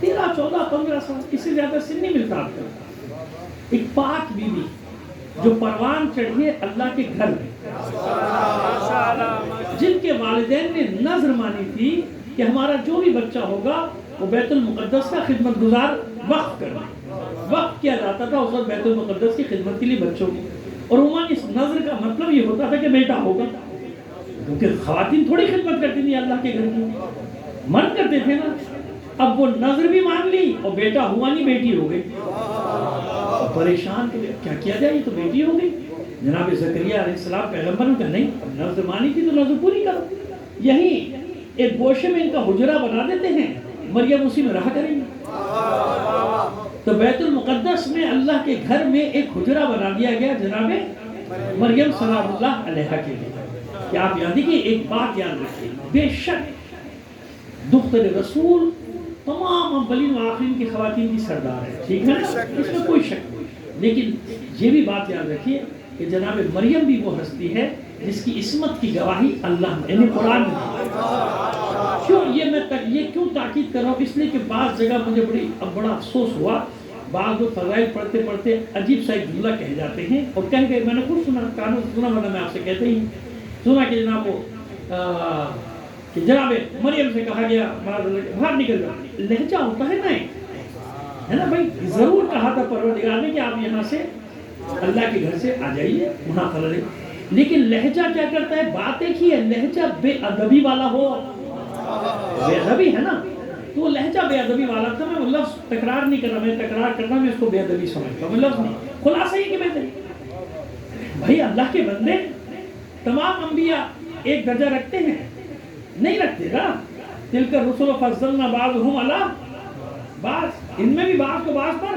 13, 14, 15 سال، اس سے زیادہ سن نہیں ملتا آپ کو. ایک پاک بیوی جو پروان چڑھی ہے اللہ کے گھر میں، جن کے والدین نے نظر مانی تھی کہ ہمارا جو بھی بچہ ہوگا وہ بیت المقدس کا خدمت گزار وقف کرنا. وقف کیا جاتا تھا اس وقت بیت المقدس کی خدمت کے لیے بچوں کی، اور عموماً اس نظر کا مطلب یہ ہوتا تھا کہ بیٹا ہوگا، کیونکہ خواتین تھوڑی خدمت کرتی تھی اللہ کے گھر کی، مرد کرتے تھے نا. اب وہ نظر بھی مان لی اور بیٹا ہوا نہیں، بیٹی ہو گئی. پریشان کہ کیا کیا جائے، یہ تو بیٹی ہو گئی. جناب زکریا علیہ السلام پیغمبر نے نہیں، اب نظر مانی تھی تو نظر پوری کرو. یہیں ایک گوشے میں ان کا حجرہ بنا دیتے ہیں، مریم اسی میں رہا کریں گے. تو بیت المقدس میں اللہ کے گھر میں ایک حجرہ بنا دیا گیا جناب مریم سلام اللہ علیہا کے لیے. کہ آپ یاد دیکھیں، ایک بات یاد رکھیں، بے شک دختر رسول تمام اولین و آخرین کی خواتین کی سردار ہے، ٹھیک ہے نا، اس میں کوئی شک نہیں. لیکن یہ بھی بات یاد رکھیے کہ جناب مریم بھی وہ ہستی ہے جس کی عصمت کی گواہی اللہ نے یعنی قرآن میں دی. کیوں یہ کیوں تاکید کر رہا ہوں؟ اس لیے کہ بعض جگہ مجھے بڑا افسوس ہوا، بعض لوگ فضائل پڑھتے پڑھتے عجیب سا ایک جملہ کہہ جاتے ہیں، اور کہہ گئے، میں نے خود سنا، کانوں سے سنا، ورنہ میں آپ سے کہتے ہی سنا کہ جناب وہ کہ جناب مریم سے کہا گیا باہر نکل جاؤ. لہجہ ہوتا ہے نا، ہے نا بھائی، ضرور کہا تھا پروردگار نے کہ آپ یہاں سے اللہ کے گھر سے آ جائیے، وہاں خلل ہے. لیکن لہجہ کیا کرتا ہے؟ بات ایک ہی ہے، لہجہ بے ادبی والا ہو، بے ادبی ہے نا، تو وہ لہجہ بے ادبی والا تھا. میں وہ لفظ تکرار نہیں کر رہا، میں تکرار کرنا میں اس کو بے ادبی سمجھتا ہوں، میں لفظ نہیں، خلاصہ یہ کہ بے ادبی. بھائی اللہ کے بندے تمام انبیاء ایک درجہ رکھتے ہیں؟ نہیں رکھتے نا. تلک الرسل فضلنا بعضهم علی بعض، ان میں بھی بعض کو بعض پر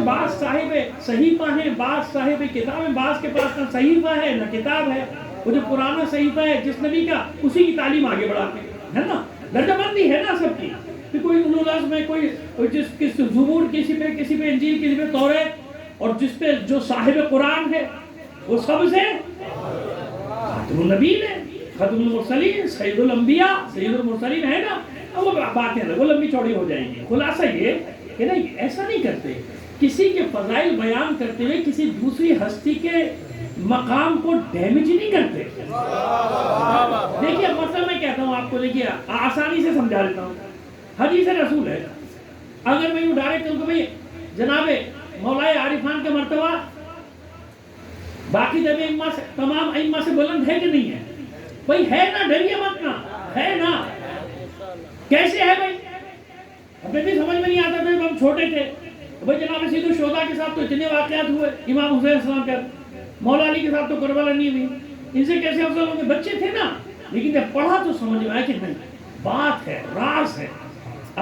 بعض صاحب صحیفہ ہیں، بعض صاحب کتاب ہیں، بعض کے پاس نہ صحیفہ ہے نہ کتاب ہے. وہ جو پرانا صحیفہ ہے جس نبی کا، اسی کی تعلیم آگے بڑھاتے ہیں، ہے نا. درجہ بندی ہے نا سب کی، کہ کوئی اولو العزم میں، کوئی جس زبور، کسی پہ انجیل، کسی پہ توریت، اور جس پہ جو صاحب قرآن ہے وہ سب سے خاتم النبیین ہے، خاتم المرسلین، سید الانبیاء، سید المرسلین ہے نا. اب وہ باتیں وہ لمبی چوڑی ہو جائیں گی. خلاصہ یہ کہ نہیں، ایسا نہیں کرتے. کسی کے فضائل بیان کرتے ہوئے کسی دوسری ہستی کے مقام کو ڈیمیج نہیں کرتے. دیکھیے مثلا میں کہتا ہوں آپ کو، دیکھیے آسانی سے سمجھا دیتا ہوں. حدیث رسول ہے، اگر میں یوں ڈائریکٹ کروں کہ بھئی جناب مولا عارفان کا مرتبہ باقی تمام ائمہ سے بلند ہے کہ نہیں ہے؟ بھئی ہے نا، ڈریے مت نا، ہے نا. کیسے ہے بھئی؟ ہمیں بھی سمجھ میں نہیں آتا تھا جب ہم چھوٹے تھے. بھئی جناب سید الشہداء کے ساتھ تو اتنے واقعات ہوئے، امام حسین السلام کے، مولا علی کے ساتھ تو کربلا نہیں ہوئی، ان سے کیسے افضل ہوں گے؟ بچے تھے نا. لیکن جب پڑھا تو سمجھ میں آیا کہ نہیں، بات ہے، راز ہے.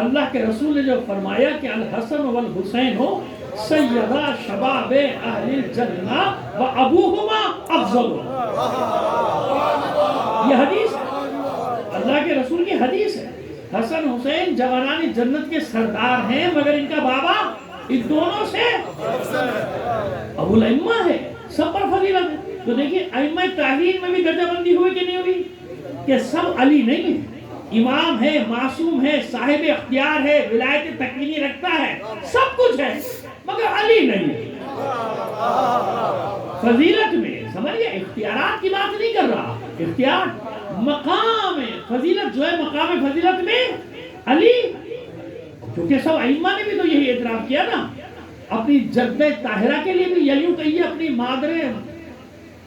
اللہ کے رسول نے جو فرمایا کہ الحسن والحسین ہو سیدہ شباب اہل الجنہ و ابوہما افضل. یہ حدیث اللہ کے رسول کی حدیث ہے. حسن حسین جوانان جنت کے سردار ہیں، مگر ان کا بابا ان دونوں سے ابو الائمہ ہے، سب پر فضیلت ہے. تو دیکھیے ائمہ تحریر میں بھی درجہ بندی ہوئی کہ نہیں ہوئی؟ کہ سب علی نہیں ہے، امام ہے، معصوم ہے، صاحب اختیار ہے، ولایت تکوینی رکھتا ہے، سب کچھ ہے، مگر علی نہیں ہے. فضیلت میں سمجھئے، اختیارات کی بات نہیں کر رہا، اختیار مقام فضیلت جو ہے، مقام فضیلت میں علی. کیونکہ سب ائمہ نے بھی تو یہی اعتراف کیا نا، اپنی جدہ طاہرہ کے لیے بھی، یلیوں کہیے اپنی مادر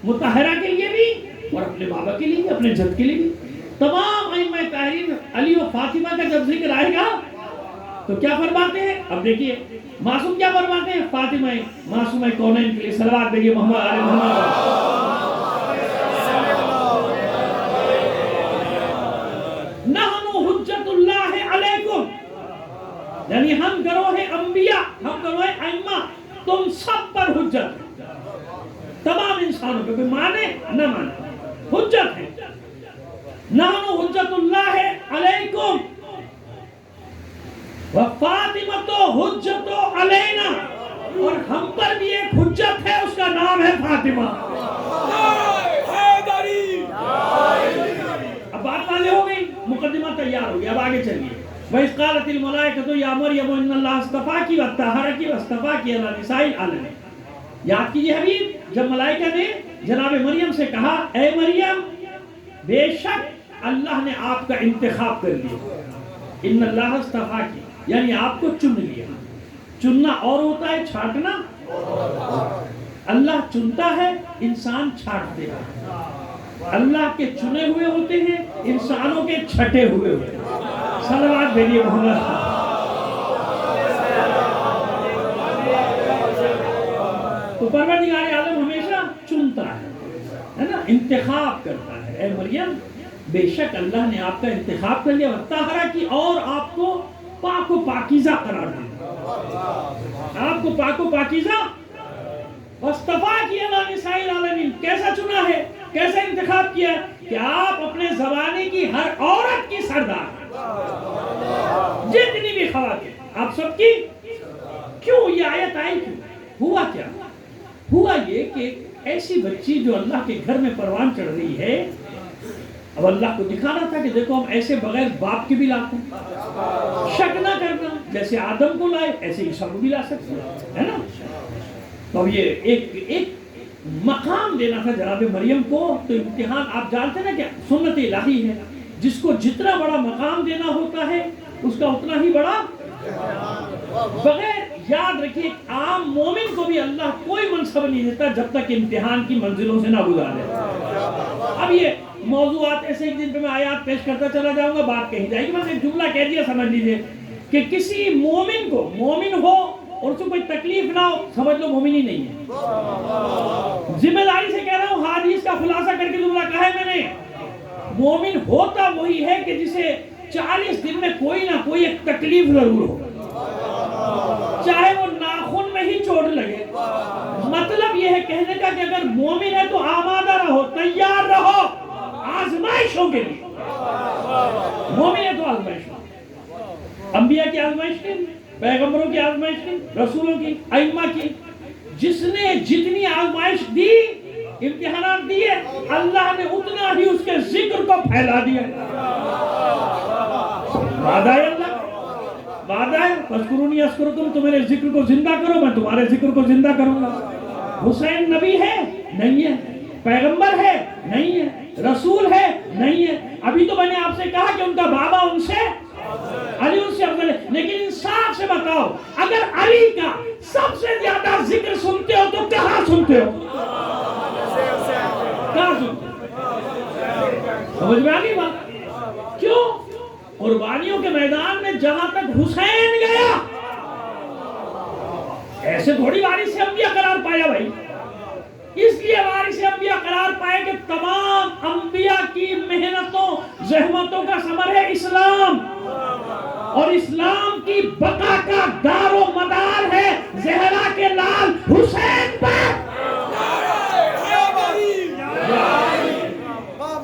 مطہرہ کے لیے بھی، اور اپنے بابا کے لیے بھی، اپنے جد کے لیے بھی. تمام ائمہ تحریر علی و فاطمہ کا جب ذکر آئے گا تو کیا فرماتے ہیں؟ اب دیکھیے معصوم کیا فرماتے ہیں؟ فاطمہ معصومہ کونین کے لیے صلوات بھیجیے محمد علی محمد. نحن حجت اللہ علیکم، یعنی ہم گروہ انبیاء، ہم گروہ ائمہ تم سب پر حجت، تمام انسانوں پہ، کوئی مانے نہ مانے حجت ہے. نحن حجت اللہ علیکم وفاطمۃ حجت علینا، اور ہم پر بھی ایک حجت ہے، اس کا نام ہے فاطمہ. اب بات واضح ہو گئی، مقدمہ تیار ہو گیا، اب آگے چلیے. وَإِذْ قَالَتِ الْمَلَائِكَةُ يَا مَرْيَمُ إِنَّ اللَّهَ اصْطَفَاكِ وَطَهَّرَكِ وَاصْطَفَاكِ عَلَى نِسَاءِ الْعَالَمِينَ. یاد کیجئے حبیب، جب ملائکہ نے جناب مریم سے کہا اے مریم بے شک اللہ نے آپ کا انتخاب کر لیا، ان اللہ اصطفاکی یعنی آپ کو چن لیا. چننا اور ہوتا ہے، چھانٹنا. اللہ چنتا ہے، انسان چھانٹتے ہیں. اللہ کے چنے ہوئے ہوتے ہیں، انسانوں کے چھٹے ہوئے ہوتے ہیں. صلوات بھیجیے محمد. تو پروردگار عالم ہمیشہ چنتا ہے نا، انتخاب کرتا ہے. اے مریم بے شک اللہ نے آپ کا انتخاب کر لیا، طاہرہ کی اور آپ کو پاک و پاکیزہ قرار دیا. آپ کو پاک و پاکیزہ واصطفاکی علی نساء العالمین. کیسا چنا ہے، کیسا انتخاب کیا کہ آپ اپنے زمانے کی ہر عورت کی سردار، جتنی بھی خواتین آپ سب کی. کیوں یہ آیت آئی؟ کیوں ہوا؟ کیا ہوا؟ یہ کہ ایسی بچی جو اللہ کے گھر میں پروان چڑھ رہی ہے، اب اللہ کو دکھانا تھا کہ دیکھو ہم ایسے بغیر باپ کے بھی لاتے ہیں. شک نہ کرنا، جیسے آدم کو لائے ایسے عیسیٰ کو بھی لا سکتے ہیں نا. تو اب یہ ایک مقام دینا تھا جناب مریم کو. تو امتحان آپ جانتے ہیں نا کہ سنت الہی ہے، جس کو جتنا بڑا مقام دینا ہوتا ہے اس کا اتنا ہی بڑا. بغیر یاد رکھیے عام مومن کو بھی اللہ کوئی منصب نہیں دیتا جب تک امتحان کی منزلوں سے نہ گزارے. اب یہ موضوعات ایسے ایک دن پہ میں آیات پیش کرتا چلا جاؤں گا، بات کہی جائے گی. بس ایک جملہ کہہ دیا سمجھ لیجئے کہ کسی مومن کو، مومن ہو اور اس کو کوئی تکلیف نہ ہو، سمجھ لو مومن ہی نہیں ہے. ذمہ داری سے کہہ رہا ہوں، حدیث کا خلاصہ کر کے جملہ کہا ہے میں نے. مومن ہوتا وہی ہے کہ جسے 40 دن میں کوئی نہ کوئی ایک تکلیف ضرور ہو، چاہے وہ ناخن میں ہی چوٹ لگے. مطلب یہ ہے کہنے کا کہ اگر مومن ہے تو آمادہ رہو، تیار رہو آزمائشوں کے لیے. مومن ہے تو آزمائشوں، انبیاء کی آزمائش کی، پیغمبروں کی آزمائش کی، رسولوں کی، ائمہ کی. جس نے جتنی آزمائش دی، امتحانات دیے، اللہ نے اتنا ہی اس کے ذکر کو پھیلا دیا. وعدہ ہے اللہ، وعدہ ہے فاذکرونی اذکرکم، تم میرے ذکر کو زندہ کرو میں تمہارے ذکر کو زندہ کروں گا. حسین نبی ہے؟ نہیں ہے. پیغمبر ہے؟ نہیں ہے. رسول ہے؟ نہیں ہے. ابھی تو میں نے آپ سے کہا کہ ان کا بابا ان سے علی ان سے افضل ہے. لیکن انصاف سے بتاؤ، اگر علی کا سب سے زیادہ ذکر سنتے ہو تو کہاں سنتے ہو؟ کہاں سنتے ہو؟ سمجھ میں آگئی بات؟ کیوں؟ قربانیوں کے میدان میں جہاں تک حسین گیا، ایسے تھوڑی وارث انبیاء قرار پایا بھائی. اس لیے وارث انبیاء قرار پائے کہ تمام انبیاء کی محنتوں زحمتوں کا ثمر ہے اسلام، اور اسلام کی بقا کا دار و مدار ہے زہرا کے لال حسین پر.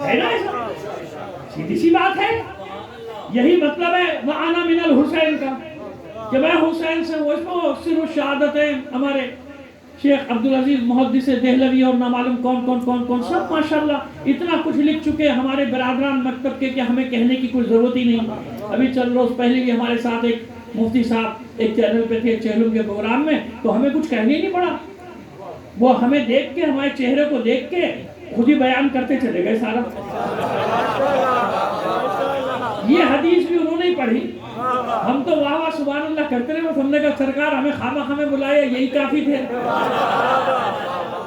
ہے نا؟ سیدھی سی بات ہے. یہی مطلب ہے وَأَنَا مِنَ الْحُسَيْن کا، کہ میں حسین سے ہوں. اس کو سر الشہادتیں ہمارے شیخ عبدالعزیز محدث دہلوی اور نہ معلوم کون سب ماشاءاللہ اتنا کچھ لکھ چکے ہمارے برادران مکتب کے کہ ہمیں کہنے کی کوئی ضرورت ہی نہیں. ابھی چند روز پہلے بھی ہمارے ساتھ ایک مفتی صاحب ایک چینل پہ تھے چہلم کے پروگرام میں، تو ہمیں کچھ کہنے ہی نہیں پڑا. وہ ہمیں دیکھ کے، ہمارے چہرے کو دیکھ کے خود ہی بیان کرتے چلے گئے سارا. یہ حدیث بھی انہوں نے ہی پڑھی. ہم تو واہ واہ سبحان اللہ کرتے رہے. ہم نے کہا سرکار ہمیں خامہ ہمیں بلایا، یہی کافی تھے.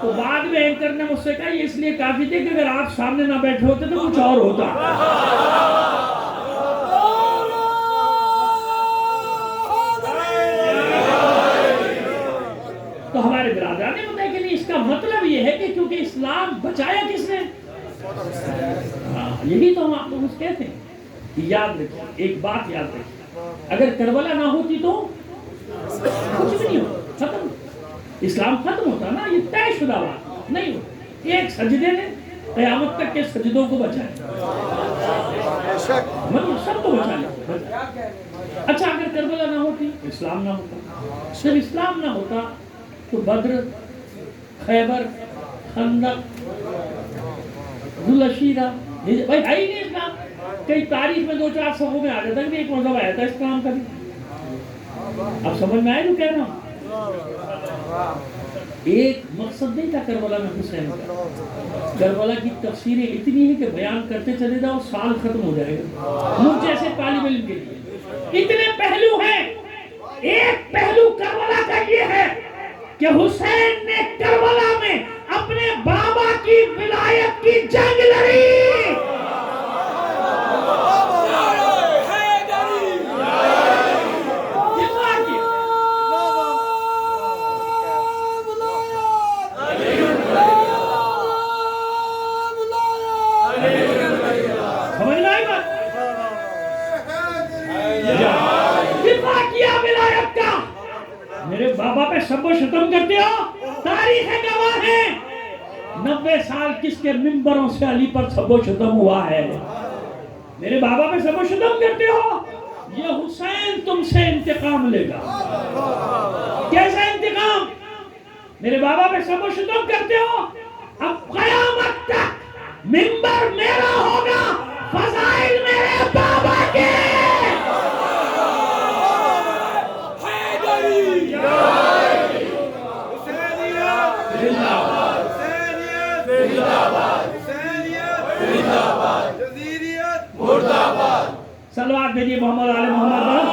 تو بعد میں اینکر نے مجھ سے کہا یہ اس لیے کافی تھے کہ اگر آپ سامنے نہ بیٹھے ہوتے تو کچھ اور ہوتا. تو ہمارے برادران نے بتایا کہ نہیں، اس کا مطلب یہ ہے کہ کیونکہ اسلام بچایا کس نے؟ یہی تو ہم آپ کو کچھ کہتے ہیں. یاد رکھیے ایک بات، یاد رکھیے اگر کربلا نہ ہوتی تو کچھ بھی نہیں ہوتا، ختم. اسلام ختم ہوتا نا، یہ طے شدہ بات نہیں ہوتی. ایک سجدے نے قیامت تک کے سجدوں کو بچایا، مطلب سب کو بچایا. اچھا اگر کربلا نہ ہوتی، اسلام نہ ہوتا. صرف اسلام نہ ہوتا تو بدر، خیبر، خندق، ذوالعشیرہ، بھائی ہے ہی نہیں اسلام. کئی تاریخ میں 2-4 صفوں میں آ جاتا ہے کہ ایک مرتبہ آیا تھا اس کام کا بھی. اب سمجھ میں آئے جو کہہ رہا ہوں. ایک مقصد نہیں تھا کربلا میں حسین کا. کربلا کی تفسیریں اتنی ہیں کہ بیان کرتے چلے جاؤ سال ختم ہو جائے گا مجھ جیسے طالب علم کے لیے. اتنے پہلو ہیں. ایک پہلو کربلا کا یہ ہے کہ حسین نے کربلا میں اپنے بابا کی ولایت کی جنگ لڑی. میرے بابا پہ سب و شتم کرتے ہو. تاریخ گواہ ہے 90 سال کس کے منبروں سے علی پر سب و شتم ہوا ہے. میرے بابا پہ سب و شتم کرتے ہو. یہ حسین تم سے انتقام لے گا. کیسا انتقام؟ میرے بابا پہ سب و شتم کرتے ہو. اب قیامت تک منبر میرا ہوگا, فضائل میرے بابا کے. سلوات بھیجیے محمد آل محمد.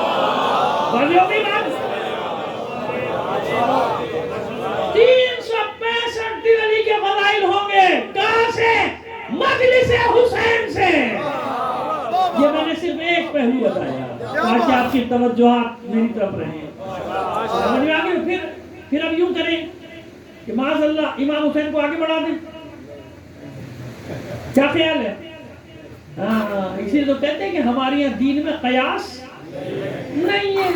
بازیوں کی بات 365 دن علی کے فضائل ہوں گے. کہاں سے؟ مجلس حسین سے. یہ میں نے صرف ایک پہلو بتایا تاکہ آپ کی توجہات میری طرف رہیں. سمجھ میں آگے. پھر اب یوں کریں کہ معاذ اللہ امام حسین کو آگے بڑھا دیں. کیا خیال ہے؟ اسی لیے تو کہتے ہیں کہ ہمارے یہاں دین میں قیاس نہیں ہے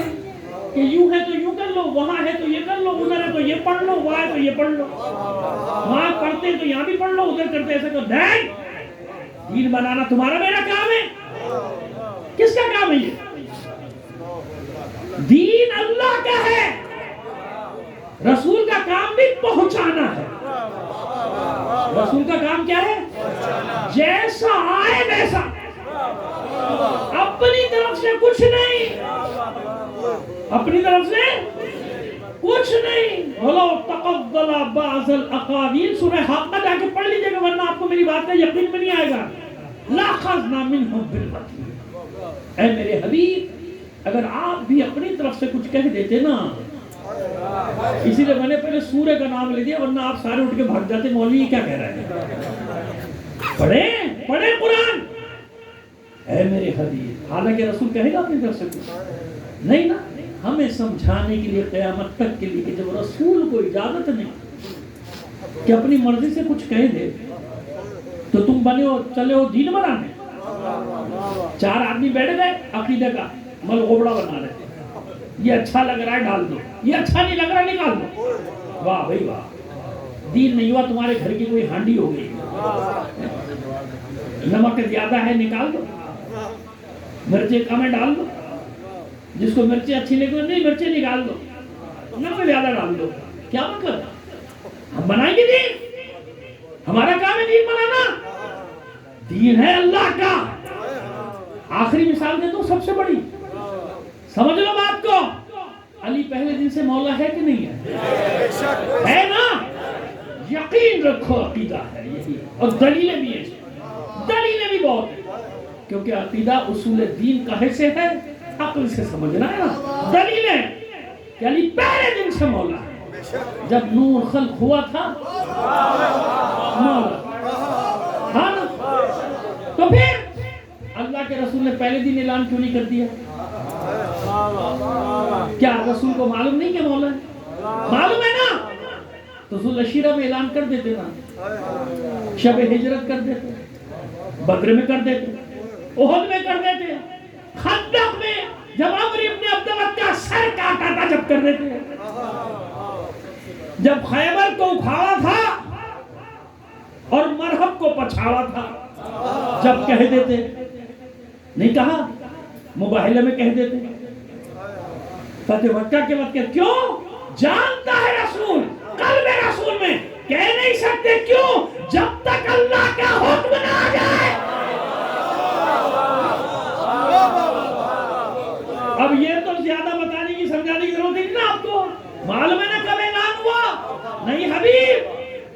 کہ یوں ہے تو یوں کر لو, وہاں ہے تو یہ کر لو, ادھر ہے تو یہ پڑھ لو, وہاں ہے تو یہ پڑھ لو, وہاں پڑھتے تو یہاں بھی پڑھ لو, ادھر کرتے ایسا کرو. نہیں, دین بنانا تمہارا میرا کام ہے. کس کا کام ہے یہ؟ دین اللہ کا ہے. رسول کا کام بھی پہنچانا ہے. رسول کا کام کیا ہے؟ جیسا آئے ویسا, اپنی طرف سے کچھ نہیں, اپنی طرف سے کچھ نہیں. وَلَوْ تَقَبَّلَ بَعْضَ الْأَقَاوِيلِ سورہ حاقہ جا کے پڑھ لیجئے گا ورنہ آپ کو میری بات کا یقین میں نہیں آئے گا. لَأَخَذْنَا مِنْهُمْ بِالْوَتِينِ. اے میرے حبیب اگر آپ بھی اپنی طرف سے کچھ کہہ دیتے نا, اسی لیے میں نے پہلے سورہ کا نام لے دیا ورنہ آپ سارے اٹھ کے بھاگ جاتے مولوی یہ کیا کہہ رہے ہیں. پڑھیں قرآن. اے میرے حبیب, حالانکہ رسول کہے گا اپنی طرف سے کچھ نہیں نا, ہمیں سمجھانے کے لیے قیامت تک کے لیے کہ جب رسول کو اجازت نہیں کہ اپنی مرضی سے کچھ کہہ دے تو تم بنے ہو چلے ہو دین بنانے. 4 آدمی بیٹھ گئے عقیدہ کا ملغوبڑا بنا رہے, یہ اچھا لگ رہا ہے ڈال دو, یہ اچھا نہیں لگ رہا نکال دو. واہ بھائی واہ, دین نہیں ہوا. تمہارے گھر کی کوئی ہانڈی ہو گئی, نمک زیادہ ہے نکال دو, مرچیں کم ہے ڈال دو, جس کو مرچیں اچھی لگے نہیں مرچیں نکال دو, نمک زیادہ ڈال دو. کیا مطلب؟ ہم بنائیں گے دین, ہمارا کام ہے دین بنانا. دین ہے اللہ کا. آخری مثال دے دو سب سے بڑی, سمجھ لو بات کو. علی پہلے دن سے مولا ہے کہ نہیں ہے؟ ہے نا. یقین رکھو عقیدہ ہے یہی, اور دلیلیں بھی ہیں, دلیلیں بھی بہت ہیں, کیونکہ عقیدہ اصول دین کا حصہ ہے. عقل سے سمجھنا ہے نا. دلیلیں کہ علی پہلے دن سے مولا ہے. جب نور خلق ہوا تھا مولا ہاں نا, تو پھر اللہ کے رسول نے پہلے دن اعلان کیوں نہیں کر دیا؟ کیا رسول کو معلوم نہیں کہ مولا ہے؟ معلوم ہے نا. تو ذو العشیرہ میں اعلان کر دیتے نا, شب ہجرت کر دیتے, بدر میں کر دیتے, احد میں کر دیتے, خندق میں جب عمرو ابن عبد الوہاب کا سر کاٹا تھا جب کر دیتے, جب خیبر کو اکھاڑا تھا اور مرحب کو پچھاڑا تھا جب کہہ دیتے. نہیں کہا, مباہلہ میں کہہ دیتے. فتح مکہ کے وقت کیوں؟ جانتا ہے رسول, قلب رسول میں کہہ نہیں سکتے. کیوں؟ جب تک اللہ کا حکم نہ آ جائے. معلوم ہے نا کب اعلان ہوا؟ نہیں حبیب،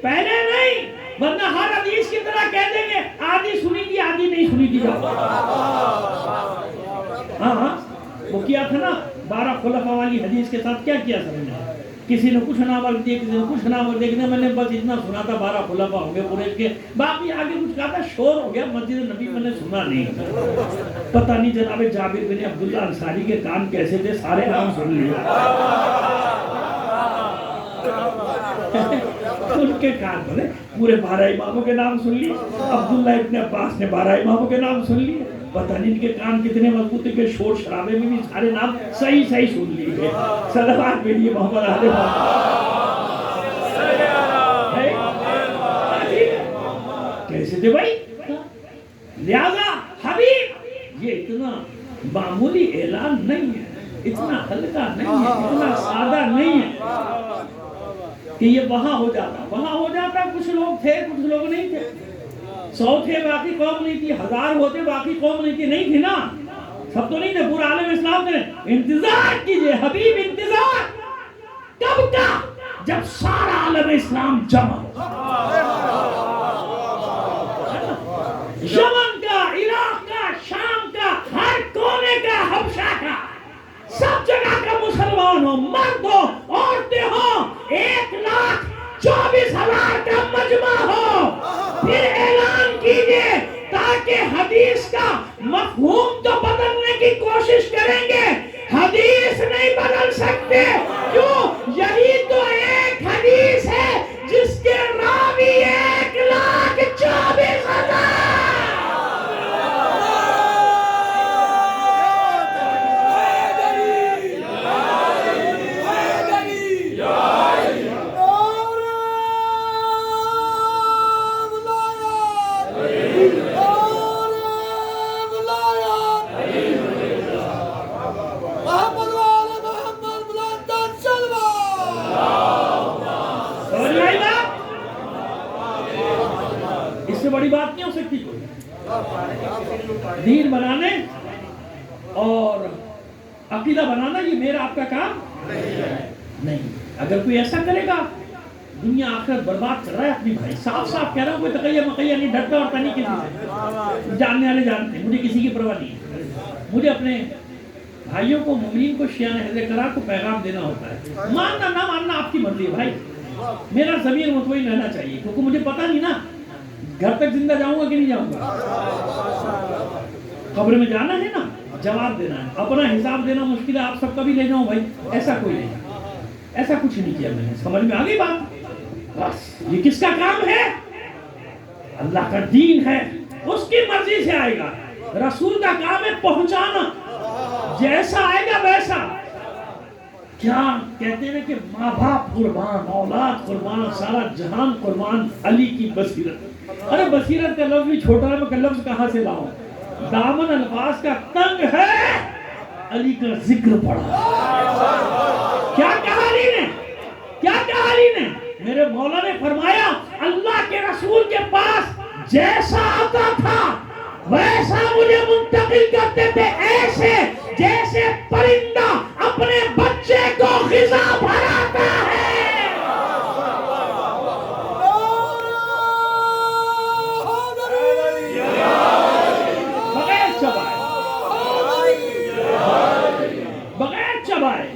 پہلے نہیں، ورنہ ہر حدیث کی طرح کہہ دیں گے آدھی سنی تھی آدھی نہیں سنی تھی. ہاں وہ کیا تھا نا 12 خلفاء والی حدیث کے ساتھ، کیا کیا سب نے؟ کسی نے کچھ نامر دیا، کسی نے کچھ نامر دیا. میں نے بس اتنا سنا تھا 12 خلفاء ہو گئے قریش کے، باقی آگے کچھ کہا تھا، شور ہو گیا مسجد نبی میں نے سنا نہیں. پتہ نہیں جناب جابر بن عبداللہ انصاری کے کان کیسے تھے، سارے نام سن لیے. ان کے کان بولے پورے 12 اماموں کے نام سن لیے. عبداللہ ابن عباس نے 12 اماموں کے نام سن لیے. پتہ نہیں ان کے کان کتنے مضبوط ہیں کہ شور شرابے میں بھی سارے نام صحیح سن لیے. صلوات بھیجیے محمد علیہ کیسے تھے بھائی. لہذا حبیب یہ اتنا معمولی اعلان نہیں ہے، اتنا ہلکا نہیں ہے، اتنا سادہ نہیں ہے کہ یہ وہاں ہو جاتا. کچھ لوگ تھے کچھ لوگ نہیں تھے، 100 تھے باقی قوم نہیں تھی، 1000 ہوتے باقی قوم نہیں تھی نا. سب تو نہیں تھے، پورا عالم اسلام نے. انتظار کیجئے حبیب، انتظار کب کا؟ جب سارا عالم اسلام جمع ہو. یمن کا، عراق کا، شام کا، ہر کونے کا، حبشہ کا، سب جگہ کا مسلمان ہو، مرد ہو، عورتیں ہو، 1,24,000 کا مجمع ہو. پھر اعلان کیجئے تاکہ حدیث کا مفہوم تو بدلنے کی کوشش کریں گے، حدیث نہیں بدل سکتے. کیوں؟ یہی تو ایک حدیث ہے جس کے راوی 1,24,000. بڑی بات نہیں ہو سکتی کوئی. دین بنانے اور عقیدہ بنانا یہ میرا آپ کا کام نہیں. اگر کوئی ایسا کرے گا دنیا آخرت برباد کر رہا ہے اپنی بھائی. صاف کہہ رہا ہوں، کوئی تقیہ مقیہ نہیں، ڈرتا اور نہیں کسی سے. جاننے والے جانتے ہیں، مجھے کسی کی پرواہ نہیں ہے. مجھے اپنے بھائیوں کو، مومنین کو، شیعہ اہل قرار کو پیغام دینا ہوتا ہے. ماننا نہ ماننا آپ کی مرضی ہے بھائی. میرا ضمیر مطمئن رہنا چاہیے، کیونکہ مجھے پتہ نہیں نا گھر تک زندہ جاؤں گا کہ نہیں جاؤں گا. قبر میں جانا ہے نا، جواب دینا ہے، اپنا حساب دینا مشکل ہے. آپ سب کا بھی لے جاؤں بھائی، ایسا کوئی نہیں، ایسا کچھ نہیں کیا میں نے. سمجھ میں آ گئی بات؟ بس یہ کس کا کام ہے؟ اللہ کا دین ہے، اس کی مرضی سے آئے گا. رسول کا کام ہے پہنچانا، جیسا آئے گا ویسا. کیا کہتے ہیں کہ ماں باپ قربان، اولاد قربان، سارا جہان قربان، علی کی بصیرت. ارے بصیرت کا لفظ بھی چھوٹا ہے، میں لفظ کہاں سے لاؤں؟ دامن الفاظ کا تنگ ہے، علی کا ذکر پڑا. کیا کہا علی نے؟ کیا کہا علی نے؟ میرے مولا نے فرمایا اللہ کے رسول کے پاس جیسا آتا تھا ویسا مجھے منتقل کرتے تھے، ایسے جیسے پرندہ اپنے بچے کو غذا بھراتا ہے. بغیر چبائے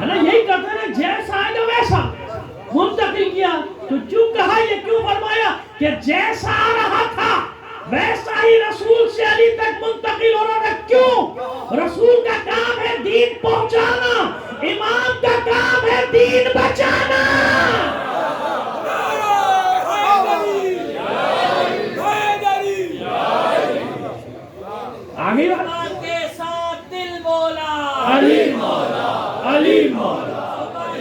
ہے نا، یہی کرتے ہیں. جیسا آئے گا ویسا منتقل کیا. تو کیوں کہا، یہ کیوں فرمایا کہ جیسا آ رہا تھا ویسا ہی رسول سے علی تک منتقل ہو رہا تھا. کیوں؟ رسول کا کام ہے دین پہنچانا، امام کا کام ہے دین بچانا. آگے کے ساتھ دل بولا علی مولا، علی مولا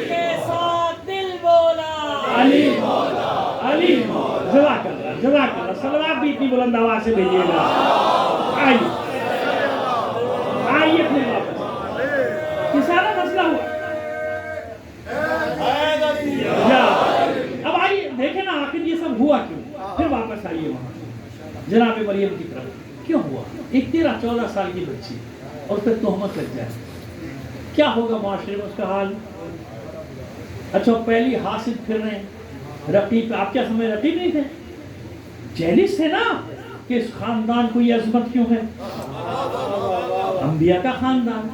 کے ساتھ دل بولا علی مولا، علی مولا. جزاک اللہ، جزاک اللہ. صلوات بھی اتنی بلند آواز سے بھیجیے گا. آئیے آئیے پھر واپس. یہ سارا مسئلہ ہوا. اب آئیے دیکھیں نا آخر یہ سب ہوا کیوں. پھر واپس آئیے وہاں جناب مریم کی طرف. کیوں ہوا؟ ایک 13-14 سال کی بچی اور پھر تہمت لگ جائے، کیا ہوگا معاشرے میں اس کا حال؟ اچھا پہلی حاسد پھر رہے ہیں رقیب، آپ کیا سمجھ رقیب نہیں تھے؟ جیلس تھے نا کہ اس خاندان کو یہ عظمت کیوں ہے؟ انبیاء کا خاندان،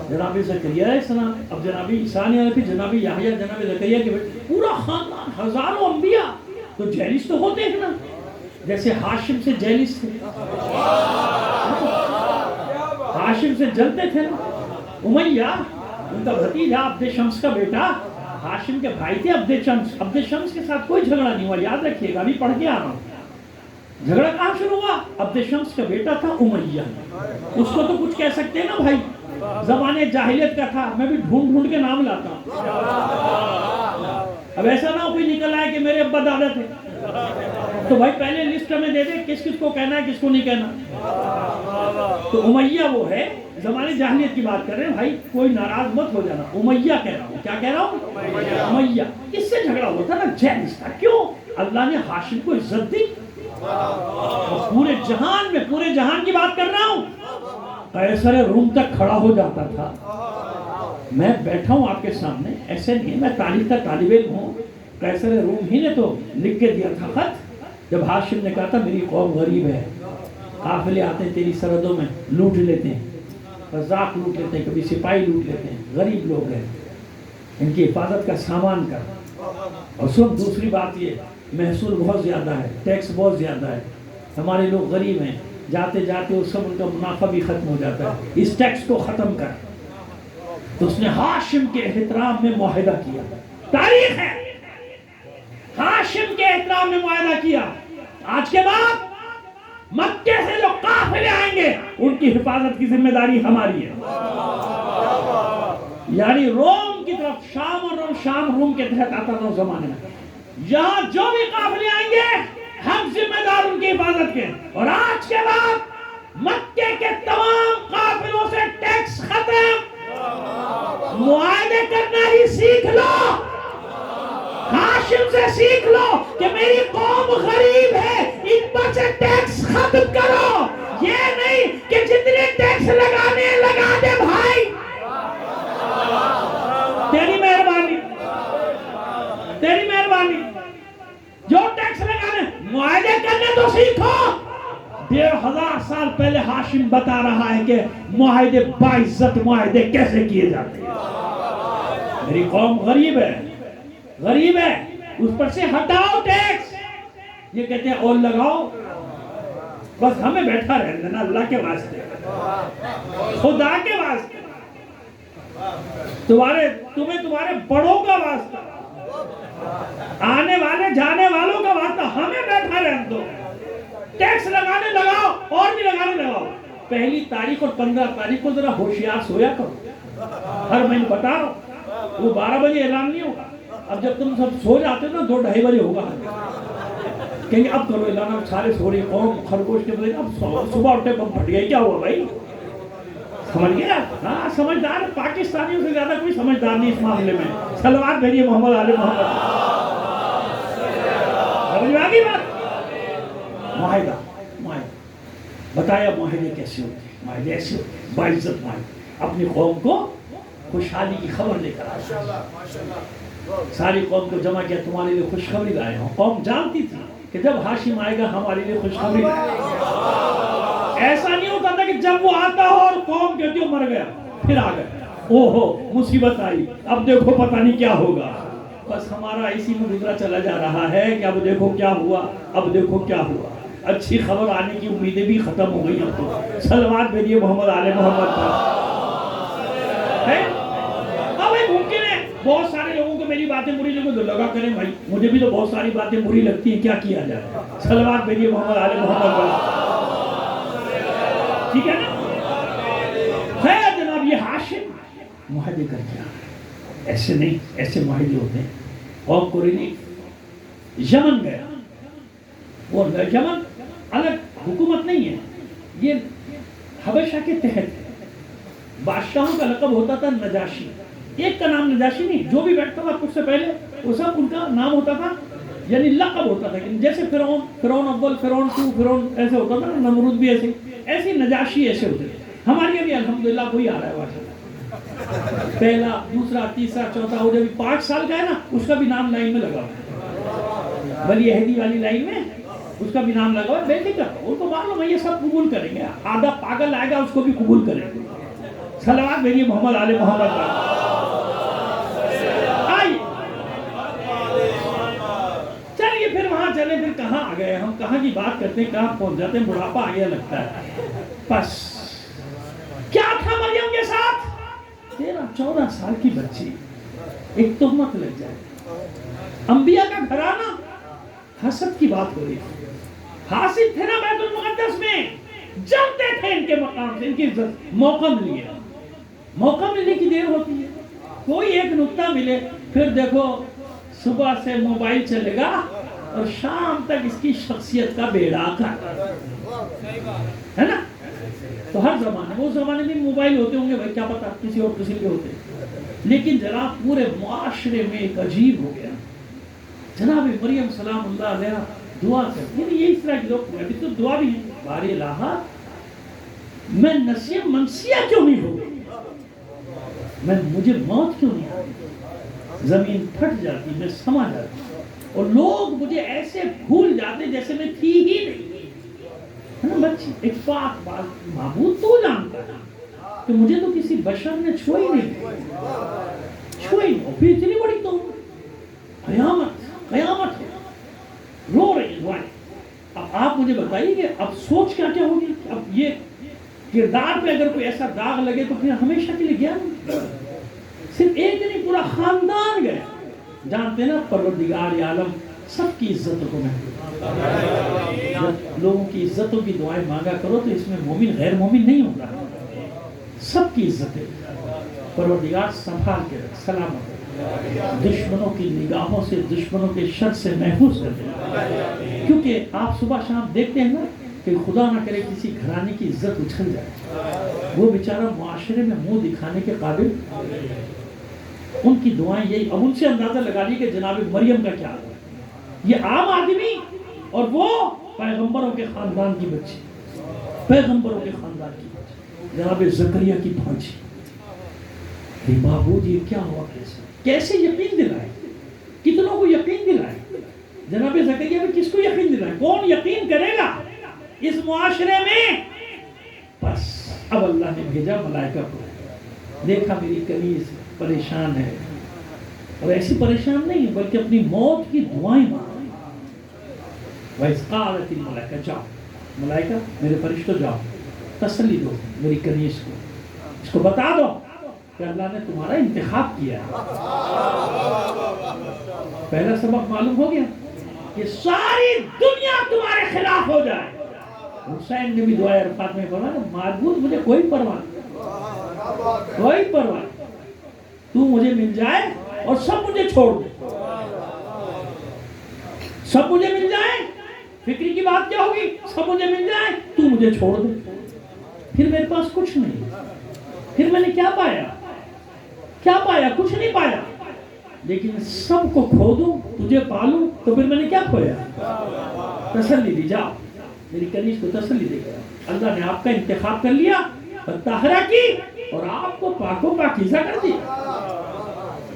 جناب زکریا علیہ السلام، اب جناب عیسیٰ نے پھر جناب یحییٰ، جناب زکریا کے بیٹے، پورا خاندان، ہزاروں انبیاء، تو جیلس تو ہوتے ہیں نا، جیسے ہاشم سے جیلس تھے، ہاشم سے جلتے تھے نا۔ امیہ ان کا بھتیجا عبد شمس کا بیٹا، ہاشم کے بھائی تھے عبد شمس، عبد شمس کے ساتھ کوئی جھگڑا نہیں ہوا، یاد رکھیے گا، ابھی پڑھ کے آ رہا ہوں۔ جھگڑا کہاں شروع ہوا؟ عبد شمس کا بیٹا تھا امیہ، اس کو تو کچھ کہہ سکتے ہیں نا بھائی، زمانے جاہلیت کا تھا، میں بھی ڈھونڈ ڈھونڈ کے نام لاتا ہوں۔ اب ایسا نہ ہو کوئی نکل آئے کہ میرے ابا دادا تھے، تو بھائی پہلے لسٹ میں دے دے کس کس کو کہنا ہے کس کو نہیں کہنا۔ تو امیہ وہ ہے، زمانے جاہلیت کی بات کر رہے ہیں بھائی، کوئی ناراض مت ہو جانا، امیہ کہہ رہا ہوں، کیا کہہ رہا ہوں؟ امیہ۔ کس سے جھگڑا ہوا تھا نا؟ جیلس تھا۔ کیوں؟ اللہ نے ہاشم کو عزت دی، پورے جہان میں، پورے جہان کی بات کر رہا ہوں، قیصر روم تک کھڑا ہو جاتا تھا۔ میں بیٹھا ہوں آپ کے سامنے، ایسے نہیں، میں تاریخ کا طالب علم ہوں، قیصر روم ہی نے تو لکھ کے دیا تھا خط، جب ہاشم نے کہا تھا میری قوم غریب ہے، قافلے آتے ہیں تیری سرحدوں میں، لوٹ لیتے ہیں، قزاق لوٹ لیتے ہیں، کبھی سپاہی لوٹ لیتے ہیں، غریب لوگ ہیں، ان کی حفاظت کا سامان کر۔ اور سن دوسری بات یہ، محصول بہت زیادہ ہے، ٹیکس بہت زیادہ ہے، ہمارے لوگ غریب ہیں، جاتے جاتے وہ سب ان کا منافع بھی ختم ہو جاتا ہے، اس ٹیکس کو ختم کر۔ تو اس نے ہاشم کے احترام میں معاہدہ کیا، تاریخ ہے، ہاشم کے احترام میں معاہدہ کیا، آج کے بعد مکے سے جو قافلے آئیں گے ان کی حفاظت کی ذمہ داری ہماری ہے۔ یعنی روم کی طرف، شام، اور شام روم کے تحت آتا تھا اس زمانے میں، یہاں جو بھی قافلے آئیں گے ہم ذمہ دار ان کی حفاظت کے، اور آج کے بعد مکے کے تمام قافلوں سے ٹیکس ختم۔ معاہدے کرنا ہی سیکھ لو، ہاشم سے سیکھ لو کہ میری قوم غریب ہے، ان پر سے ٹیکس ختم کرو، یہ نہیں کہ جتنے ٹیکس لگانے لگا دے بھائی، تیری مہربانی، تیری مہربانی، جو ٹیکس لگانے، معاہدے کرنے تو سیکھو۔ 1500 سال پہلے ہاشم بتا رہا ہے کہ معاہدے باعزت معاہدے کیسے کیے جاتے ہیں۔ میری قوم غریب ہے، غریب ہے، اس پر سے ہٹاؤ ٹیکس، یہ کہتے ہیں اور لگاؤ، بس ہمیں بیٹھا رہنے دینا، اللہ کے واسطے، خدا کے واسطے، تمہیں تمہارے بڑوں کا واسطہ، آنے والے جانے والوں کا واسطہ، ہمیں بیٹھا رہنے دو، ٹیکس لگانے لگاؤ، اور بھی لگانے لگاؤ۔ پہلی تاریخ اور 15 تاریخ کو ذرا ہوشیار سویا کرو، ہر مہینے بتا رہا ہوں، وہ 12 بجے اعلان نہیں ہوگا، اب جب تم سب سو جاتے نا 2-2:30 بجے ہوگا، کہیں گے اب کرو اعلان، اب سارے سو رہے، قوم خرگوش کے بجے، اب صبح اٹھے بم پھٹ گئے، کیا ہوا بھائی؟ سمجھ گیا؟ ہاں سمجھدار، پاکستانیوں سے زیادہ کوئی سمجھدار نہیں اس معاملے میں۔ صلوات بھیجیے محمد آل محمد۔ سمجھ میں آگئی بات؟ معاہدہ بتایا معاہدے کیسے ہوتے ہیں، معاہدے ایسے ہوتے ہیں، باعزت معاہدے، اپنی قوم کو خوشحالی کی خبر لے کر آئے، ساری قوم کو جمع کیا، تمہارے لیے خوشخبری لائے ہوں۔ قوم جانتی تھی کہ جب ہاشم آئے گا ہمارے لیے خوشخبری لائے گا۔ ایسا نہیں ہوتا تھا کہ جب وہ آتا ہو اور قوم کہتی ہو مر گیا پھر آ گئے، اوہو مصیبت آئی، اب دیکھو پتہ نہیں کیا ہوگا۔ بس ہمارا اسی میں گزرا چلا جا رہا ہے کہ اب دیکھو کیا ہوا، اب دیکھو کیا ہوا، اچھی خبر آنے کی امیدیں بھی ختم ہو گئی اب تو۔ صلوات بھیجیے محمد آل محمد پر۔ اب ممکن ہے بہت سارے لوگوں کو میری باتیں بری لگیں تو لگا کریں بھائی، مجھے بھی تو بہت ساری باتیں بری لگتی ہیں، کیا کیا جائے؟ صلوات بھیجیے محمد آل محمد پر، ٹھیک ہے نا؟ خیر جناب، یہ ہاشم معاہدے کر کے ایسے نہیں، ایسے معاہدے ہوتے ہیں۔ قوم کو یمن گیا، وہ یمن الگ حکومت نہیں ہے، یہ حبشہ کے تحت ہے۔ بادشاہوں کا لقب ہوتا تھا نجاشی، ایک کا نام نجاشی نہیں، جو بھی بیٹھتا تھا کچھ سے پہلے وہ سب ان کا نام ہوتا تھا، یعنی لقب ہوتا تھا، جیسے فرعون اول، فرعون 2، فرعون ایسے ہوتا تھا نا، نمرود بھی ایسے نجاشی ایسے ہوتے تھے۔ ہمارے بھی الحمدللہ وہی آ رہا ہے بادشاہ، پہلا دوسرا تیسرا چوتھا، وہ جب 5 سال کا ہے نا اس کا بھی نام لائن میں لگا ہوا ہے، ولی عہدی والی لائن میں اس کا بھی نام لگا ہوا ہے، بے فکر ان کو معلوم ہے یہ سب قبول کریں گے، آدھا پاگل آئے گا اس کو بھی قبول کریں گے۔ صلوات بھیجیے محمد آل محمد پر۔ چلیے پھر وہاں چلے، پھر کہاں آ گئے ہم، کہاں کی بات کرتے ہیں کہاں پہنچ جاتے ہیں، بڑھاپا آ گیا لگتا ہے۔ بس کیا تھا مریم کے ساتھ؟ 13-14 سال کی بچی، ایک تہمت لگ جائے، انبیاء کا گھرانہ، حسد کی بات ہو رہی تھی، حاسد تھے نا بیت المقدس میں، جلتے تھے ان کے مقام سے، ان کی عزت، موقع ملنے کی دیر ہوتی ہے، کوئی ایک نقطہ ملے، پھر دیکھو صبح سے موبائل چلے گا اور شام تک اس کی شخصیت کا بیڑا ہے نا۔ تو ہر زمانے میں، اس زمانے میں موبائل ہوتے ہوں گے بھائی، کیا پتا کسی اور کسی کے ہوتے، لیکن جناب پورے معاشرے میں ایک عجیب ہو گیا۔ جناب مریم سلام اللہ علیہ دعا کرتی ہے، یہ اس طرح کے لوگ ابھی تو دعا بھی ہے، باری الہ میں نسیہ منسیہ کیوں نہیں ہو گئی، مجھے موت کیوں نہیں آتی، زمین پھٹ جاتی، میں سما جاتی، اور لوگ مجھے ایسے بھول جاتے جیسے میں تھی ہی نہیں، ہے نا بچی، ایک پاک بات، معبود تو جانتا ہے کہ مجھے تو کسی بشر نے چھوئی نہیں، پھر اتنی بڑی تو قیامت ہے، رو رہی ہے۔ اب آپ مجھے بتائیے کہ اب سوچ کیا ہوگی، اب یہ کردار پہ اگر کوئی ایسا داغ لگے تو پھر ہمیشہ کے لیے گیا نہیں، صرف ایک نہیں پورا خاندان گیا۔ جانتے ہیں نا پروردگار عالم سب کی عزتوں کو محفوظ، جب لوگوں کی عزتوں کی دعائیں مانگا کرو تو اس میں مومن غیر مومن نہیں ہوتا، سب کی عزتیں پروردگار سنبھال کے رکھ، سلامت رکھ، دشمنوں کی نگاہوں سے، دشمنوں کے شر سے محفوظ کر دے، کیونکہ آپ صبح شام دیکھتے ہیں نا کہ خدا نہ کرے کسی گھرانے کی عزت اچھل جائے، وہ بیچارہ معاشرے میں منہ دکھانے کے قابل، ان کی دعائیں یہی، اب ان سے اندازہ لگا لی کہ جناب مریم کا کیا ہے، یہ عام آدمی اور وہ پیغمبروں کے خاندان کی بچی، پیغمبروں کے خاندان کی بچی، جناب زکریا کی بھانجی، معبود یہ کیا ہوا، کیسے یقین دلائے، کتنوں کو یقین دلائے، جناب زکریا میں کس کو یقین دلائے، کون یقین کرے گا اس معاشرے میں؟ بس اب اللہ نے بھیجا ملائکہ کو، دیکھا میری کنیز پریشان ہے، اور ایسی پریشان نہیں بلکہ اپنی موت کی دعائیں مانگ رہی، وَإِذْ قَالَتِ الْمَلَائِكَةُ جاؤ، ملائکہ میرے فرشتوں جاؤ، تسلی دو میری کنیز کو، اس کو بتا دو کہ اللہ نے تمہارا انتخاب کیا ہے۔ پہلا سبق معلوم ہو گیا کہ ساری دنیا تمہارے خلاف ہو جائے، حسین نے بھی دعائے عرفات میں فرمایا معبود مجھے کوئی پرواہ نہیں، کوئی پرواہ نہیں، تو مجھے مل جائے اور سب مجھے چھوڑ دے، سب مجھے مل جائے، فکری کی بات کیا ہوگی، سب مجھے مل جائے تو مجھے چھوڑ دے، پھر میرے پاس کچھ نہیں، پھر میں نے کیا پایا، کچھ نہیں پایا، لیکن سب کو کھو دوں تجھے پالوں تو پھر میں نے کیا کھویا، تسلی دی، جاؤ میری کنیز کو تسلی دے گیا، اللہ نے آپ کا انتخاب کر لیا، طاہرہ کی اور آپ کو پاک و پاکیزہ کر دیا۔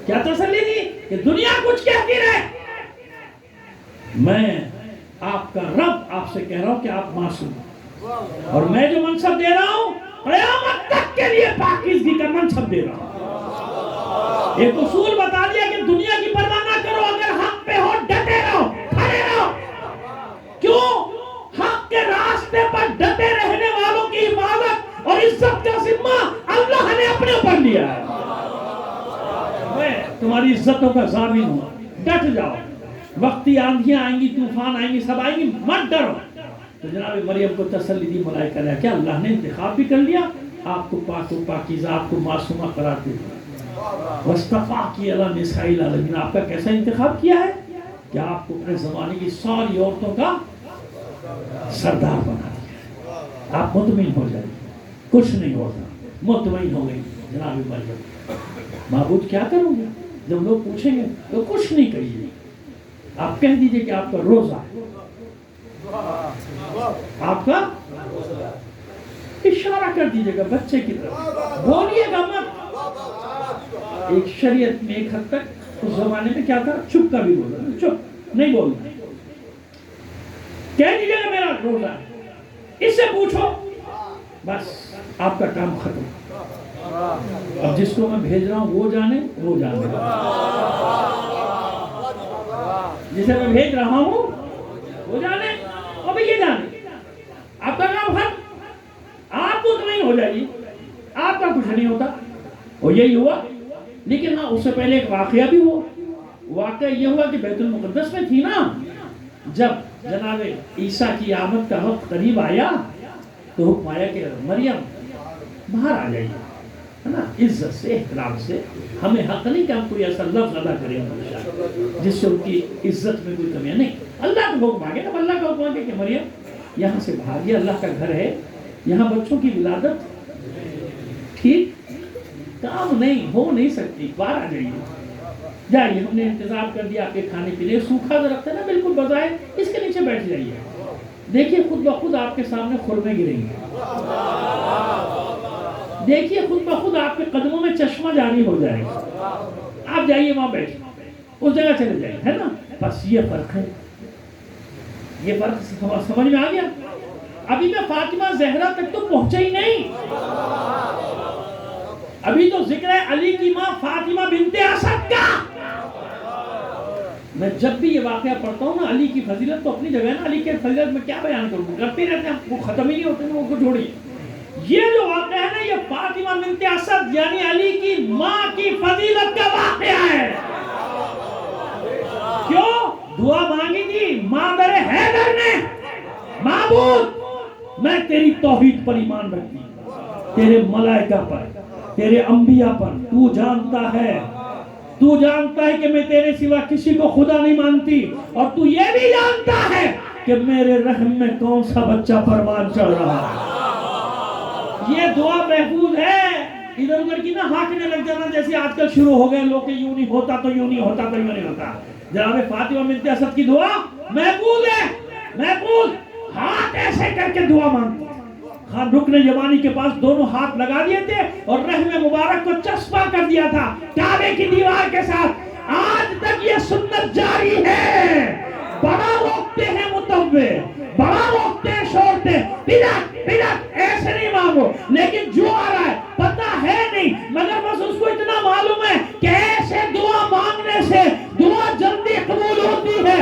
کیا تسلی دی کہ دنیا کچھ کہتی رہے، میں آپ کا رب آپ سے کہہ رہا ہوں کہ آپ معصوم ہیں، اور میں جو منصب دے رہا ہوں قیامت تک کے لیے پاکیزگی کا منصب دے رہا ہوں۔ ایک اصول بتا دیا کہ دنیا کی پرواہ نہ کرو، اگر حق پہ ہو ڈٹے رہو، کھڑے رہو، کیوں؟ حق کے راستے پر ڈٹے رہنے والوں کی حفاظت اور عزت کا ذمہ اللہ نے اپنے اوپر لیا ہے، میں تمہاری عزتوں کا ضامن ہوں، ڈٹ جاؤ، وقتی آندھیاں آئیں گی، طوفان آئیں گی، سب آئیں گی، مت ڈرو۔ تو جناب مریم کو تسلی دی ملائکہ نے کہ اللہ نے انتخاب بھی کر لیا، آپ کو پاک و پاکیزہ، آپ کو معصومہ قرار دے دیا، وَاسْتَفَاكِ عَلَى نِسَاءِ الْعَالَمِينَ، آپ کا کیسا انتخاب کیا ہے کہ آپ کو اپنے زمانے کی ساری عورتوں کا سردار بنا دیا، آپ مطمئن ہو جائیں، کچھ نہیں ہوتا، مطمئن ہو گئی جناب مریم۔ معبود کیا کروں گا، جب لوگ پوچھیں گے تو کچھ نہیں کہیے، آپ کہہ دیجئے کہ آپ کا روزہ ہے، آپ کا اشارہ کر دیجئے گا بچے کی طرف، بولیے گا مت، ایک شریعت میں ایک حد تک اس زمانے میں کیا تھا، چپ کا بھی بولنا، چپ نہیں بولنا، کہہ دیجیے گا میرا روزہ ہے، اس سے پوچھو بس آپ کا کام ختم۔ اب جس کو میں بھیج رہا ہوں وہ جانے، وہ جانے، جسے میں بھیج رہا ہوں وہ جانے اور بھی یہ جانے، آپ کا کام ختم، آپ مطمئن ہو جائیے، آپ کا کچھ نہیں ہوتا۔ اور یہی ہوا، لیکن ہاں اس سے پہلے ایک واقعہ بھی ہوا۔ واقعہ یہ ہوا کہ بیت المقدس میں تھی نا، جب جناب عیسیٰ کی آمد کا وقت قریب آیا تو حکم آیا کہ مریم باہر آ جائیے، ہے نا، عزت سے احترام سے، ہمیں حق نہیں کہ ہم کوئی ایسا لفظ ادا کریں جس سے ان کی عزت میں کوئی کمی نہیں۔ اللہ کا حکم آ گیا، تب اللہ کا حکم آ گیا کہ مریم یہاں سے بھاگیے، اللہ کا گھر ہے، یہاں بچوں کی ولادت ٹھیک کام نہیں ہو نہیں سکتی، باہر آ جائیے، جائیے، ہم نے انتظام کر دیا آپ کے کھانے کے لیے، سوکھا درخت ہے نا بالکل بظاہر، اس کے نیچے بیٹھ جائیے، دیکھیے خود بخود آپ کے سامنے خرمے گریں گے، دیکھیے خود بخود آپ کے قدموں میں چشمہ جاری ہو جائے گا، آپ جائیے وہاں بیٹھیں، اس جگہ چلے جائیں، ہے نا، بس یہ فرق ہے، یہ فرق سمجھ میں آ گیا۔ ابھی میں فاطمہ زہرا تک تو پہنچا ہی نہیں، ابھی تو ذکر ہے علی کی ماں فاطمہ بنت اسد کا۔ میں جب بھی یہ واقعہ پڑھتا ہوں نا، علی کی فضیلت تو اپنی جگہ ہے نا، علی کی فضیلت میں کیا بیان کروں، کرتے رہتے ہیں، وہ ختم ہی نہیں ہوتے نا، وہ کو چھوڑیے۔ یہ جو واقعہ ہے نا، یہ فاطمہ بنت اسد یعنی علی کی ماں کی فضیلت کا واقعہ ہے۔ کیوں؟ دعا مانگی تھی مادر حیدر نے، معبود میں تیری توحید پر ایمان رکھتی ہوں، تیرے ملائکہ پر، تیرے انبیاء پر، تو جانتا ہے کہ میں تیرے سوا کسی کو خدا نہیں مانتی، اور تو یہ بھی جانتا ہے کہ میرے رحم میں کون سا بچہ پروان چڑھ رہا ہے۔ یہ دعا محفوظ ہے، ادھر ادھر کی نہ ہانکنے لگ جانا جیسے آج کل شروع ہو گئے لوگ کہ یوں نہیں ہوتا تو یوں نہیں ہوتا تو یوں نہیں ہوتا۔ جناب فاطمہ بنت اسد کی دعا محفوظ ہے، محفوظ، ہاتھ ایسے کر کے دعا مانگتی، رکن یمانی کے پاس دونوں ہاتھ لگا دیے تھے اور رحم مبارک کو چسپاں کر دیا تھا کعبے کی دیوار کے ساتھ۔ آج تک یہ سنت جاری ہے، بڑا روکتے ہیں متوے، بڑا روکتے ہیں شورتے، بدعت ایسے نہیں مانگو، لیکن جو آ رہا ہے پتہ ہے نہیں، مگر بس اس کو اتنا معلوم ہے کہ ایسے دعا مانگنے سے دعا جلدی قبول ہوتی ہے۔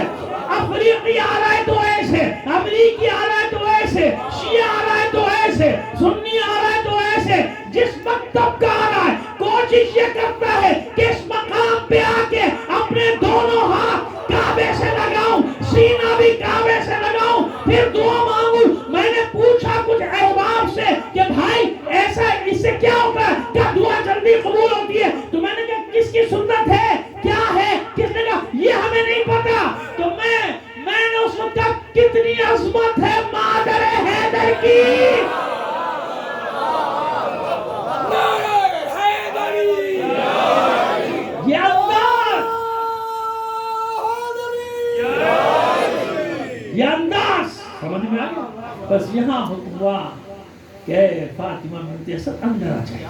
افریقی آ رہا ہے تو ایسے، امریکی آ رہا ہے تو ایسے، شیعہ آ رہا ہے تو ایسے، سنی آ رہا ہے تو ایسے، جس مکتب کا آ رہا ہے کوشش یہ کرتا ہے کہ اس مقام پہ آ کے اپنے دونوں ہاتھ کعبے سے لگاؤں، سینہ بھی کعبے سے لگاؤں، پھر دعا مانگوں۔ میں نے پوچھا کچھ احباب سے کہ بھائی ایسا اس سے کیا ہوتا ہے، کیا دعا جلدی قبول ہوتی ہے؟ تو میں نے کہا کس کی سنت ہے، کیا ہے، کس نے کہا یہ ہمیں نہیں پتا۔ تو میں نے اس وقت کہا کتنی عظمت ہے مادر حیدر کی، یہ انداز سمجھ میں آیا۔ بس یہاں حکم ہوا کہ فاطمہ بنت اسد اندر آ جائے۔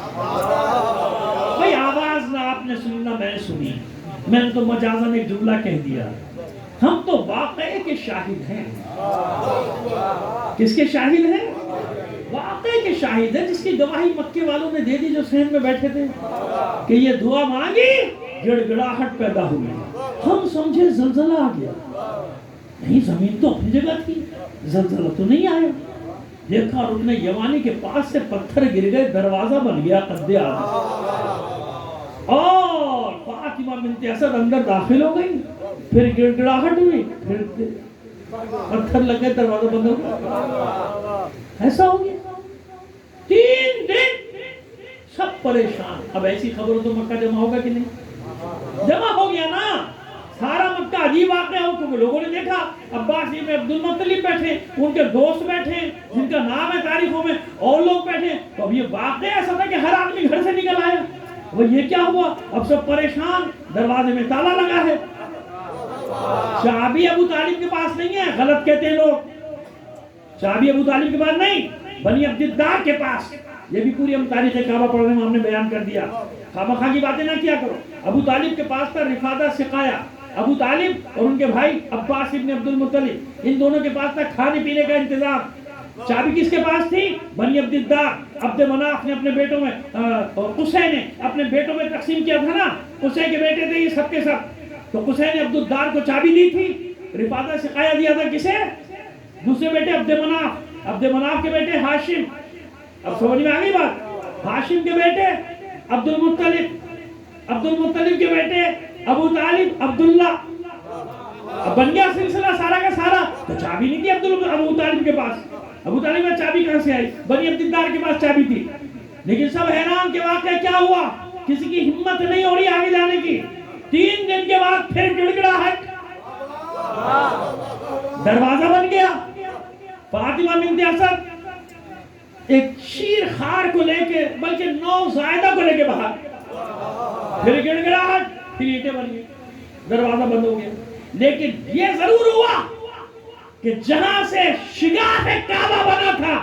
بھئی آواز نہ آپ نے سنی نہ میں نے سنی، میں نے تو مجازاً ایک جملہ کہہ دیا، ہم تو واقعے کے شاہد ہیں۔ کس کے شاہد ہیں؟ واقعے کے شاہد ہیں، جس کی گواہی مکے والوں نے دے دی جو صحن میں بیٹھے تھے کہ یہ دعا مانگی، گڑ گڑاہٹ پیدا ہوئی، ہم سمجھے زلزلہ آ گیا، نہیں زمین تو اپنی جگہ تھی، زلزلہ تو نہیں آیا۔ دیکھا رکن یمانی کے پاس سے پتھر گر گئے، دروازہ بن گیا قد اعظم، اور فاطمہ بنت اسد اندر داخل ہو گئی، پھر گڑ گڑاہٹ ہوئی، پھر پتھر لگ گئے، دروازہ بند ہو گیا۔ ایسا ہو گیا 3 دن سب پریشان۔ اب ایسی خبر تو مکہ جمع ہوگا کہ نہیں؟ جمع ہو گیا نا، سارا مکہ عجیب واقعہ ہو، کیونکہ لوگوں نے دیکھا عباس ابن عبد المطلب بیٹھے، ان کے دوست بیٹھے جن کا نام ہے تاریخوں میں، اور لوگ بیٹھے، تو اب یہ واقعہ ایسا تھا کہ ہر آدمی گھر سے نکل آیا۔ وہ یہ کیا ہوا؟ اب سب پریشان، دروازے میں تالا لگا ہے، چابی ابو طالب کے پاس نہیں ہے، غلط کہتے ہیں لوگ، چابی ابو طالب کے پاس نہیں، بنی عبد الدار کے پاس، یہ بھی پوری ہم تاریخ کعبہ پڑھنے میں ہم نے بیان کر دیا. خواہ کی باتیں نہ کیا کرو. ابو طالب کے پاس تھا رفادہ سقایا. ابو طالب اور ان کے بھائی عباس ابن عبد المطلب، ان دونوں کے پاس تھا کھانے پینے کا انتظام. چابی کس کے پاس تھی؟ بنی عبد الدار. عبد مناف نے اپنے بیٹوں میں، قصے نے اپنے بیٹوں میں تقسیم کیا تھا نا، قصے کے بیٹے تھے یہ سب کے سب. تو قصے نے عبد الدار کو چابی دی تھی، رفادہ سقایا دیا تھا کسے؟ دوسرے بیٹے عبد مناف. عبد مناف کے بیٹے ہاشم. اب سمجھ میں آ گئی بات؟ ہاشم کے بیٹے عبد المطلب، عبد المطلب کے بیٹے ابو طالب، عبداللہ. اب بن گیا سلسلہ سارا کا سارا. تو چابی نہیں تھی ابو طالب کے پاس. ابو طالب میں چابی کہاں سے آئی؟ بنی عبد الدار کے پاس چابی تھی. لیکن سب حیران کہ واقعہ کیا ہوا، کسی کی ہمت نہیں ہو رہی آگے جانے کی. 3 دن کے بعد پھر گڑگڑاہٹ، دروازہ بن گیا. فاطمہ بنت اسد ایک شیر خار کو لے کے، بلکہ نوزائیدہ کو لے کے باہر. پھر گڑگڑاہٹ، پھر اینٹیں بن گئی، دروازہ بند ہو گیا. لیکن یہ ضرور ہوا کہ جہاں سے شگاف کعبہ بنا تھا،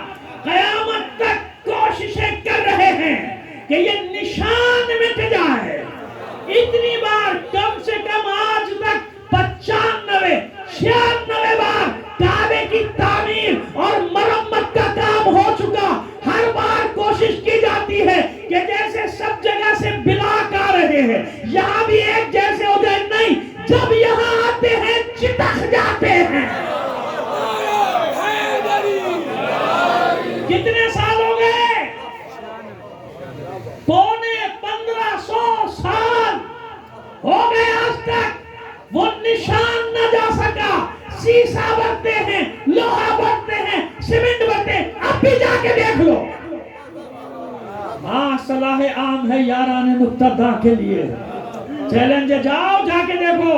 قیامت تک کوششیں کر رہے ہیں کہ یہ نشان مٹ جائے. اتنی بار کم سے کم آج تک 95-96 بار کعبے کی تعمیر اور مرمت کا کام ہو چکا. ہر بار کوشش کی جاتی ہے کہ جیسے سب جگہ سے بلاک آ رہے ہیں یہاں بھی ایک جیسے ہو جائے. نہیں، جب یہاں آتے ہیں چٹک جاتے ہیں. کتنے سال ہو گئے؟ 1500 سال ہو گئے آج تک وہ نشان نہ جا سکا. سیسا بھرتے ہیں، لوہا بھرتے ہیں، سیمنٹ بھرتے ہیں. اب بھی جا کے دیکھ لو. ہاں، صلاح عام ہے یاران نقطہ دا کے لیے. چیلنج ہے، جاؤ جا کے دیکھو.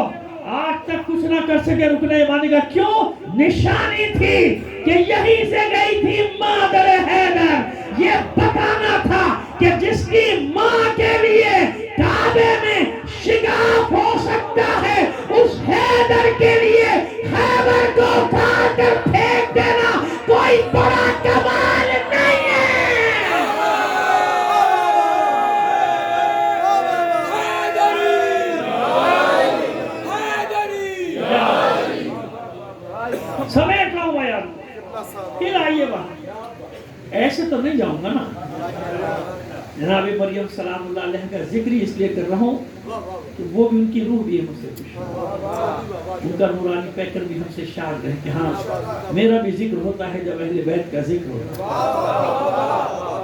آج تک کچھ نہ کر سکے رکن یمانی کا. کیوں؟ نشانی تھی کہ یہیں سے گئی تھی مادر حیدر. یہ بتانا تھا کہ جس کی ماں کے لیے کعبے میں شگاف ہو سکتا ہے، اس حیدر کے لیے خیبر کو اٹھا کر پھینک دینا کوئی بڑا کمال نہیں ہے. سمیٹ رہا ہوں میں یار، پھر آئیے باہر. ایسے تو نہیں جاؤں گا نا. جناب مریم سلام اللہ علیہ کا ذکر اس لیے کر رہا ہوں کہ وہ بھی، ان کی روح بھی ہے مجھ سے خوش. ان کا نورانی پیکر بھی ہم سے شاد ہے کہ ہاں میرا بھی ذکر ہوتا ہے جب اہل بیت کا ذکر ہوتا ہے.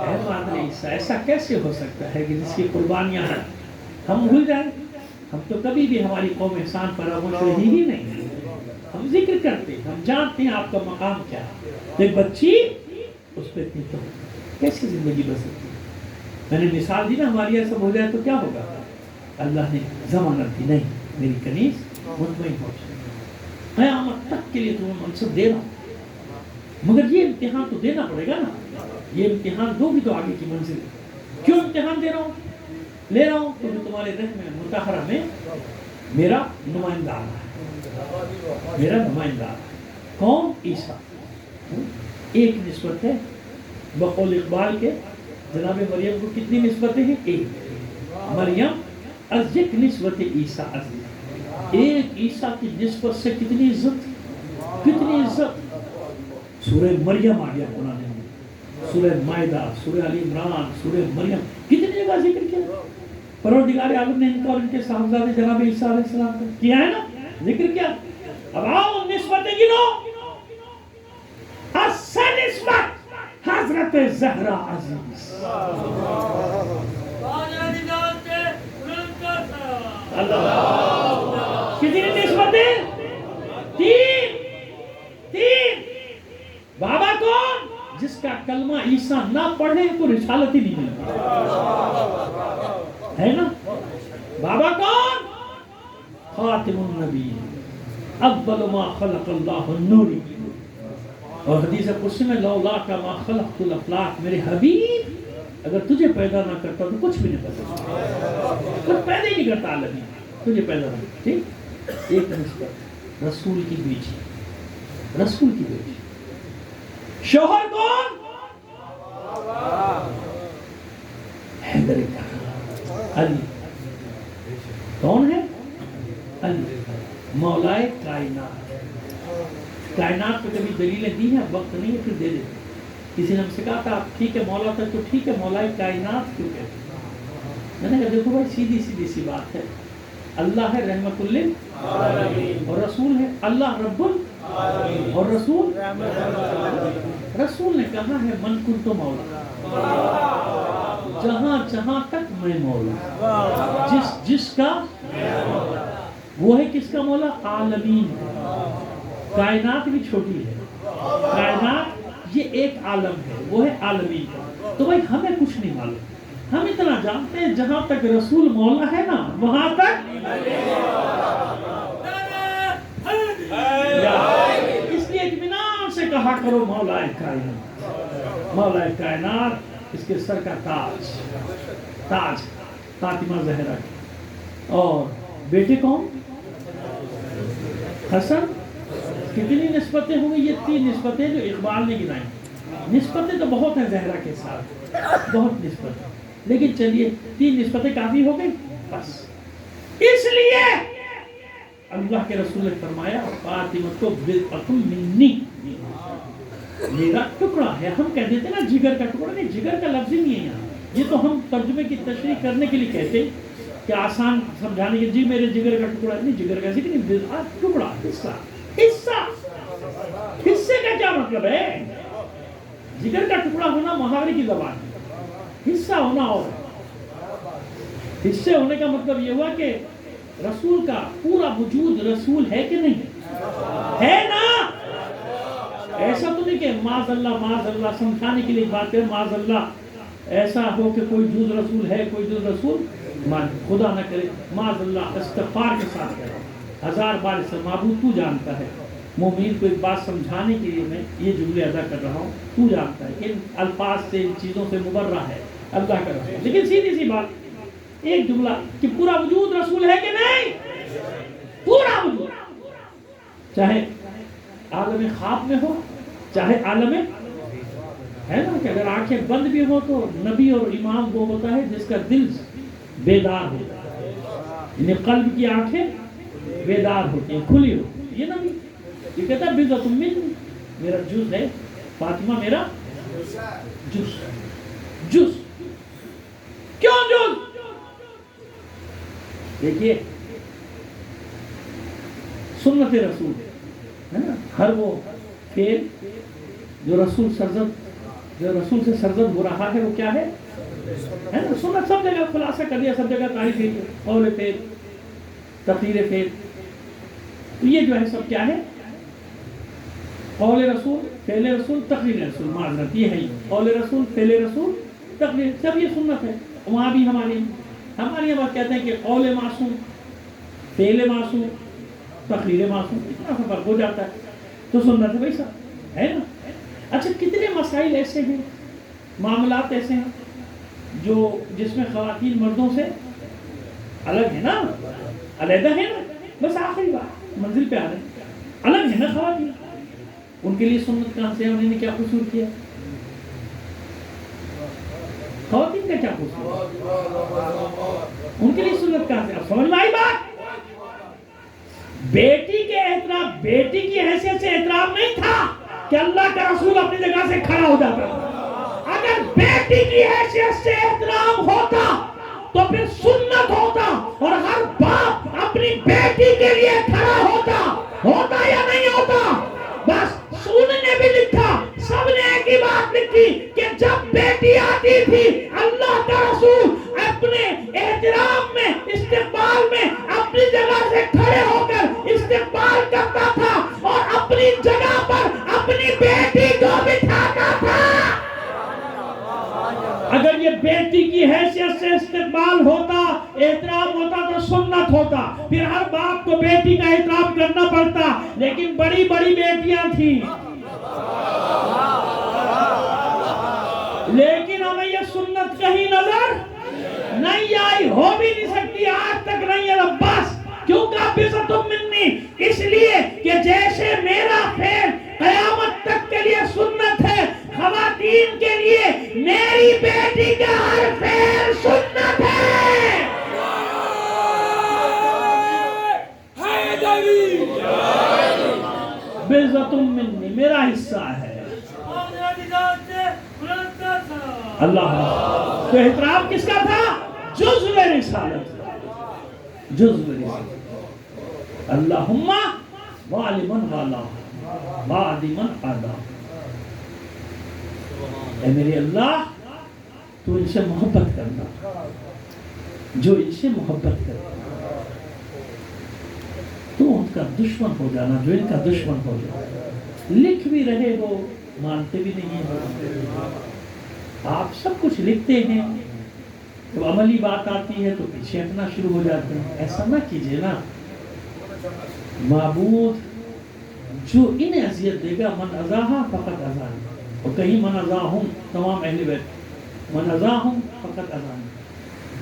اے مادر عیسیٰ، ایسا کیسے ہو سکتا ہے کہ جس کی قربانیاں ہیں ہم بھول جائیں؟ ہم تو کبھی بھی ہماری قوم احسان فراموش رہی ہی نہیں. ہم ذکر کرتے ہیں، ہم جانتے ہیں آپ کا مقام کیا ہے. ایک بچی اس پہ اتنی تو کیسی زندگی بسر کی. میں نے مثال دی نا، ہماری ایسا ہو جائے تو کیا ہوگا. اللہ نے ضمانت دی، نہیں میری کنیز مطمئن ہو جائے، قیامت تک کے لیے تمہیں منصب دے رہا ہوں. مگر یہ امتحان تو دینا پڑے گا نا. یہ امتحان دو بھی تو آگے کی منزل ہے. کیوں امتحان دے رہا ہوں؟ لے رہا ہوں کیونکہ تمہارے رحم مطہرہ میں میرا نمائندہ آ رہا ہے. میرا نمائندہ آ رہا ہے. کون؟ عیسیٰ. ایک نسبت ہے بقول اقبال کے. جناب مریم کو کتنی نسبتیں ہیں؟ ایک. مریم از یک نسبت عیسیٰ عزیز. ایک عیسیٰ کی نسبت سے کتنی عزت، کتنی عزت. سورہ مریم آ گیا قرآن میں، سورہ مائدہ، سورہ علی عمران، سورہ مریم، کتنی جگہ ذکر کیا. پروردگار عالم نے ان کا اور ان کے صاحبزادے جناب عیسیٰ علیہ السلام کا کیا ہے نا، ذکر کیا. اب آؤ نسبتیں گنو. اصل نسبت حضرت زہرا عزیز. اللہ. کتنی نسبتیں؟ 3. بابا کون؟ جس کا کلمہ عیسیٰ نہ پڑھے کو رسالت ہی نہیں ملتی ہے نا. بابا کون؟ خاتم النبی، اول ما خلق اللہ النوری. اور حدیث قدسی میں لولا کا ما خلقت الافلاک، میرے حبیب اگر تجھے پیدا نہ کرتا تو کچھ بھی نہیں کرتا. کچھ پیدا ہی نہیں کرتا عالمی، تجھے پیدا نہ کرتا. ٹھیک. ایک نسبت رسول کی بیٹی، رسول کی بیٹی. شوہر کون؟ حیدر کائنات علی. کون ہے؟ علی مولائے کائنات. کائنات پہ کبھی دلیلیں دی ہیں؟ وقت نہیں ہے پھر دے دیتے. کسی نے ہم سے کہا تھا ٹھیک ہے مولا تھا تو ٹھیک ہے مولائے کائنات کیوں کہتے ہیں؟ میں نے کہا دیکھو بھائی سیدھی سی بات ہے. اللہ ہے رحمت للعالمین اور رسول ہے اللہ رب اور رسول. رسول نے کہا ہے من کنت مولا، جہاں تک میں مولا، جس کا وہ ہے. کس کا مولا؟ عالمین ہے. کائنات بھی چھوٹی ہے، کائنات یہ ایک عالم ہے، وہ ہے عالمین کا. تو بھائی ہمیں کچھ نہیں معلوم، ہم اتنا جانتے ہیں جہاں تک رسول مولا ہے نا وہاں تک. اس لیے اطمینان سے کہا کرو مولا کائنات. مولا کائنات اس کے سر کا تاج فاطمہ زہرا کی. اور بیٹے کون؟ حسن. کتنی نسبتیں ہوں گی؟ یہ 3 نسبتیں جو اقبال نے گنائیں. نسبتیں تو بہت ہیں زہرا کے ساتھ، بہت نسبتیں، لیکن چلیے 3 نسبتیں کافی ہو گئی بس. اس لیے اللہ کے رسول نے فرمایا فاطمہ تو بضعۃ منی، میرا ٹکڑا ہے. ہم کہہ دیتے نا جگر کا ٹکڑا، نہیں جگر کا لفظ ہی نہیں ہے یہاں. یہ تو ہم ترجمے کی تشریح کرنے کے لیے کہتے کہ آسان سمجھانے کے جی میرے جگر کا ٹکڑا. نہیں جگر کا ذکر نہیں، بضعۃ ٹکڑا، حصہ. حصے کا کیا مطلب ہے؟ جگر کا ٹکڑا ہونا محاورے کی زبان ہے، حصہ ہونا اور حصے ہونے کا مطلب یہ ہوا کہ رسول کا پورا وجود رسول ہے کہ نہیں ہے نا. ایسا تو نہیں کہ معاذ اللہ سمجھانے کے لیے بات ہے معاذ اللہ ایسا ہو کہ کوئی جز رسول ہے کوئی جز رسول مان، خدا نہ کرے. معاذ اللہ استغفار کے ساتھ کہہ رہا ہوں، 1000 بار اس سے معبود تو جانتا ہے. مومین کو ایک بات سمجھانے کے لیے میں یہ جملے ادا کر رہا ہوں. تو جانتا ہے ان الفاظ سے ان چیزوں سے مبرہ ہے اللہ کا رسول. لیکن سیدھی سی بات ایک جملہ کہ پورا وجود رسول ہے کہ نہیں؟ پورا وجود، چاہے عالم خواب میں ہو چاہے عالم ہے نا کہ اگر آنکھیں بند بھی ہو تو نبی اور امام وہ ہوتا ہے جس کا دل بیدار ہوتا ہے، یعنی قلب کی آنکھیں بیدار ہوتی ہیں، کھلی ہوتی ہیں. یہ نبی یہ کہتا ہے بضعۃ منی، میرا جز ہے فاطمہ، میرا جز. کیوں جز؟ دیکھیے سنت رسول ہے نا، ہر وہ فعل جو رسول سے سرزد ہو رہا ہے وہ کیا ہے نا. سنت سب جگہ خلاصہ کر دیا، سب جگہ تعریف ہے، قول فعل تقریر فعل. تو یہ جو ہے سب کیا ہے؟ قول رسول، فعل رسول، تقریر رسول. معذرت یہ ہے قول رسول، فعل رسول، تقریر، سب یہ سنت ہے. وہاں بھی ہماری بات کہتے ہیں کہ قول معصوم، فعل معصوم، تقریر معصوم، اتنا سا فرق ہو جاتا ہے. تو سنت ہے بھائی صاحب ہے نا. اچھا کتنے مسائل ایسے ہیں، معاملات ایسے ہیں جو جس میں خواتین مردوں سے الگ ہے نا، علیحدہ ہے نا. بس آخری بات منزل پہ آ رہے ہیں، الگ ہے نا خواتین. ان کے لیے سنت کہاں سے ہے؟ انہوں نے کیا قصور کیا؟ خواتین کا کیا قصور؟ ان کے لیے سنت کہاں سے؟ اب سمجھ میں آئی بات؟ بیٹی کے احترام، بیٹی کی حیثیت سے احترام نہیں تھا کہ اللہ کا رسول اپنی جگہ سے کھڑا ہو جاتا. اگر بیٹی کی حیثیت سے احترام ہوتا تو پھر سنت ہوتا اور ہر باپ اپنی بیٹی کے لیے کھڑا ہوتا یا نہیں ہوتا. بس سن نے بھی لکھا، سب نے ایک ہی بات لکھی کہ جب بیٹی آتی تھی اللہ کا رسول اپنے احترام میں، استقبال میں اپنی جگہ سے کھڑے ہو کر استقبال کرتا تھا اور اپنی جگہ پر اپنی بیٹی کو بٹھاتا تھا. اگر یہ بیٹی کی حیثیت سے استقبال ہوتا، احترام ہوتا تو سنت ہوتا. پھر ہر باپ کو بیٹی کا احترام کرنا پڑتا. لیکن بڑی بڑی بیٹیاں تھیں، لیکن ہمیں یہ سنت کہیں نظر نہیں آئی، ہو بھی نہیں سکتی، آج تک نہیں ہے. بس کیوں کہا بضعۃ منی؟ اس لیے کہ جیسے میرا فعل قیامت تک کے لیے سنت ہے، خواتین کے لیے نیک میری بیٹی کا ہر فعل سنت ہے. بِعِزَّةٌ منی، میرا حصہ ہے. اللہ تو احترام کس کا تھا؟ جزو رسالت، جزو رسالت. اللہم والمن والا وعدمن عادا. اے میرے اللہ تو ان سے محبت کرنا جو ان سے محبت کرنا، تو ان کا دشمن ہو جانا جو ان کا دشمن ہو جانا. لکھ بھی رہے ہو مانتے بھی نہیں ہو. آپ سب کچھ لکھتے ہیں، جب عملی بات آتی ہے تو پیچھے ہٹنا شروع ہو جاتے ہیں. ایسا نہ کیجئے نا. معبود جو انہیں اذیت دے گا، من اذاہا فقط اذانی، اور کہیں من اذاہم تمام اہل بیت، من اذاہم فقط اذانی.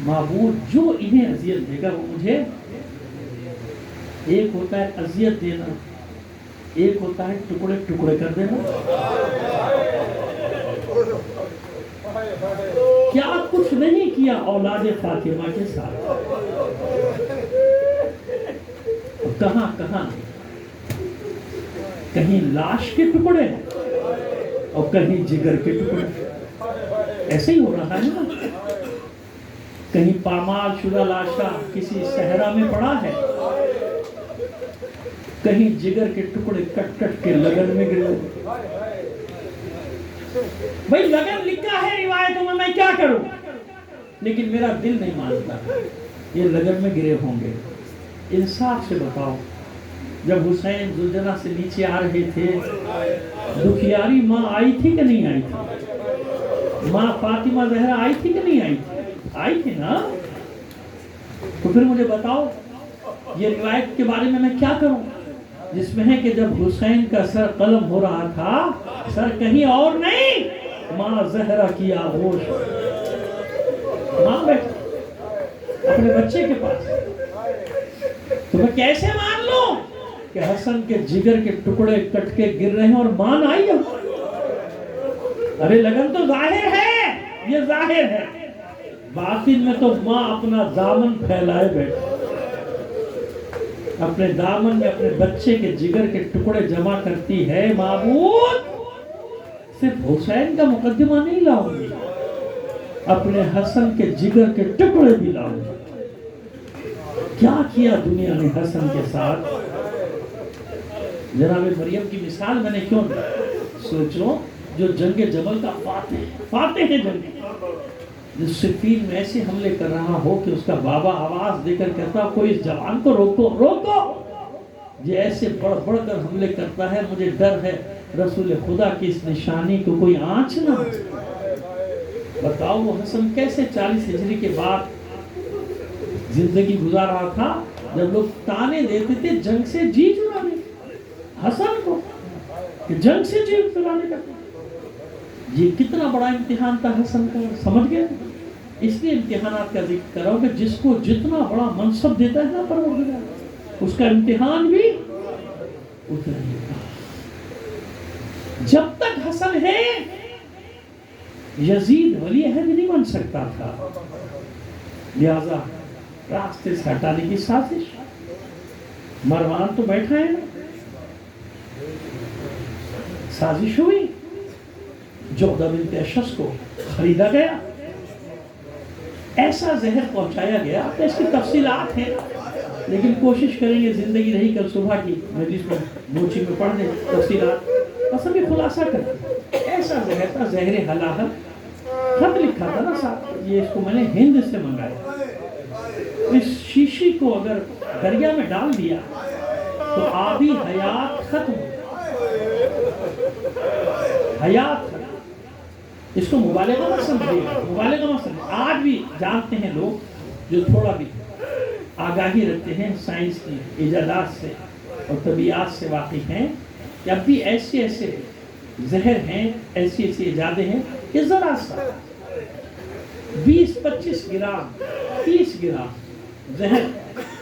معبود جو انہیں اذیت دے گا وہ مجھے. ایک ہوتا ہے اذیت دینا، ایک ہوتا ہے ٹکڑے ٹکڑے کر دینا. کیا کچھ نہیں کیا اولاد فاطمہ کے ساتھ، کہاں کہاں کہیں لاش کے ٹکڑے اور کہیں جگر کے ٹکڑے. ایسے ہی ہو رہا ہے نا. کہیں پامال شدہ لاشا کسی صحرا میں پڑا ہے، کہیں جگر کے ٹکڑے کٹ کٹ کے لگن میں گرے. بھئی لگن لکھا ہے روایتوں میں کیا کروں، لیکن میرا دل نہیں مانتا یہ لگن میں گرے ہوں گے. انصاف سے بتاؤ، جب حسین زلجنہ سے نیچے آ رہے تھے، دکھیاری ماں آئی تھی کہ نہیں آئی تھی؟ ماں فاطمہ زہرا آئی تھی کہ نہیں آئی تھی؟ آئی تھی نا. تو پھر مجھے بتاؤ یہ روایت کے بارے میں کیا کروں جس میں ہے کہ جب حسین کا سر قلم ہو رہا تھا، سر کہیں اور نہیں، ماں زہرا کی آغوش. ماں بیٹھا اپنے بچے کے پاس. تو میں کیسے مان لوں کہ حسن کے جگر کے ٹکڑے کٹ کے گر رہے ہیں اور مان آئی ہے؟ ارے لگن تو ظاہر ہے، یہ ظاہر ہے. باطن میں تو ماں اپنا دامن پھیلائے بیٹھے، اپنے دامن میں اپنے بچے کے جگر کے ٹکڑے جمع کرتی ہے. معبود صرف حسین کا مقدمہ نہیں لاؤں گی، اپنے حسن کے جگر کے ٹکڑے بھی لاؤں گی. کیا کیا دنیا نے حسن کے ساتھ. جناب مریم کی مثال میں نے کیوں دی؟ سوچو جو جنگ جمل کا فاتح ہے جنگ، جس صفین میں ایسے حملے کر رہا ہو کہ اس کا بابا آواز دے کر کہتا کوئی اس جوان کو روکو روکو، یہ ایسے بڑھ بڑھ کر حملے کرتا ہے، مجھے ڈر ہے رسول خدا کی اس نشانی کو کوئی آنچ نہ. بتاؤ وہ حسن کیسے 40 ہجری کے بعد زندگی گزار رہا تھا، جب لوگ تانے دیتے تھے جنگ سے جی چرانے حسن کو، کہ جنگ سے جی چرانے کا. یہ کتنا بڑا امتحان تھا حسن کا، سمجھ گئے؟ اس لیے امتحانات کا ذکر کرو کہ جس کو جتنا بڑا منصب دیتا ہے نا پروردگار، اس کا امتحان بھی اتنا ہی ہوگا. جب تک حسن ہے یزید ولی عہد نہیں بن سکتا تھا، لہذا راستے سے ہٹانے کی سازش. مروان تو بیٹھا ہے، سازش ہوئی، جعدہ بنت اشعث کو خریدا گیا، ایسا زہر پہنچایا گیا. اس کی تفصیلات ہیں لیکن کوشش کریں گے زندگی رہی کل صبح کی مجلس میں موچی میں پڑھ دیں تفصیلات، بس ابھی خلاصہ کریں. ایسا زہر تھا، زہر حلاحل. خط لکھا تھا نا صاحب، یہ اس کو میں نے ہند سے منگایا. اس شیشی کو اگر دریا میں ڈال دیا تو آبی حیات ختم، حیات ختم. اس کو مبالغہ مت سمجھیے، مبالغہ مت سمجھیے. آج بھی جانتے ہیں لوگ جو تھوڑا بھی آگاہی رکھتے ہیں سائنس کی ایجادات سے اور طبیعت سے واقف ہیں، کہ اب بھی ایسے ایسے زہر ہیں، ایسی ایسی ایجادیں ہیں کہ ذرا سا 20-25 گرام 30 گرام زہر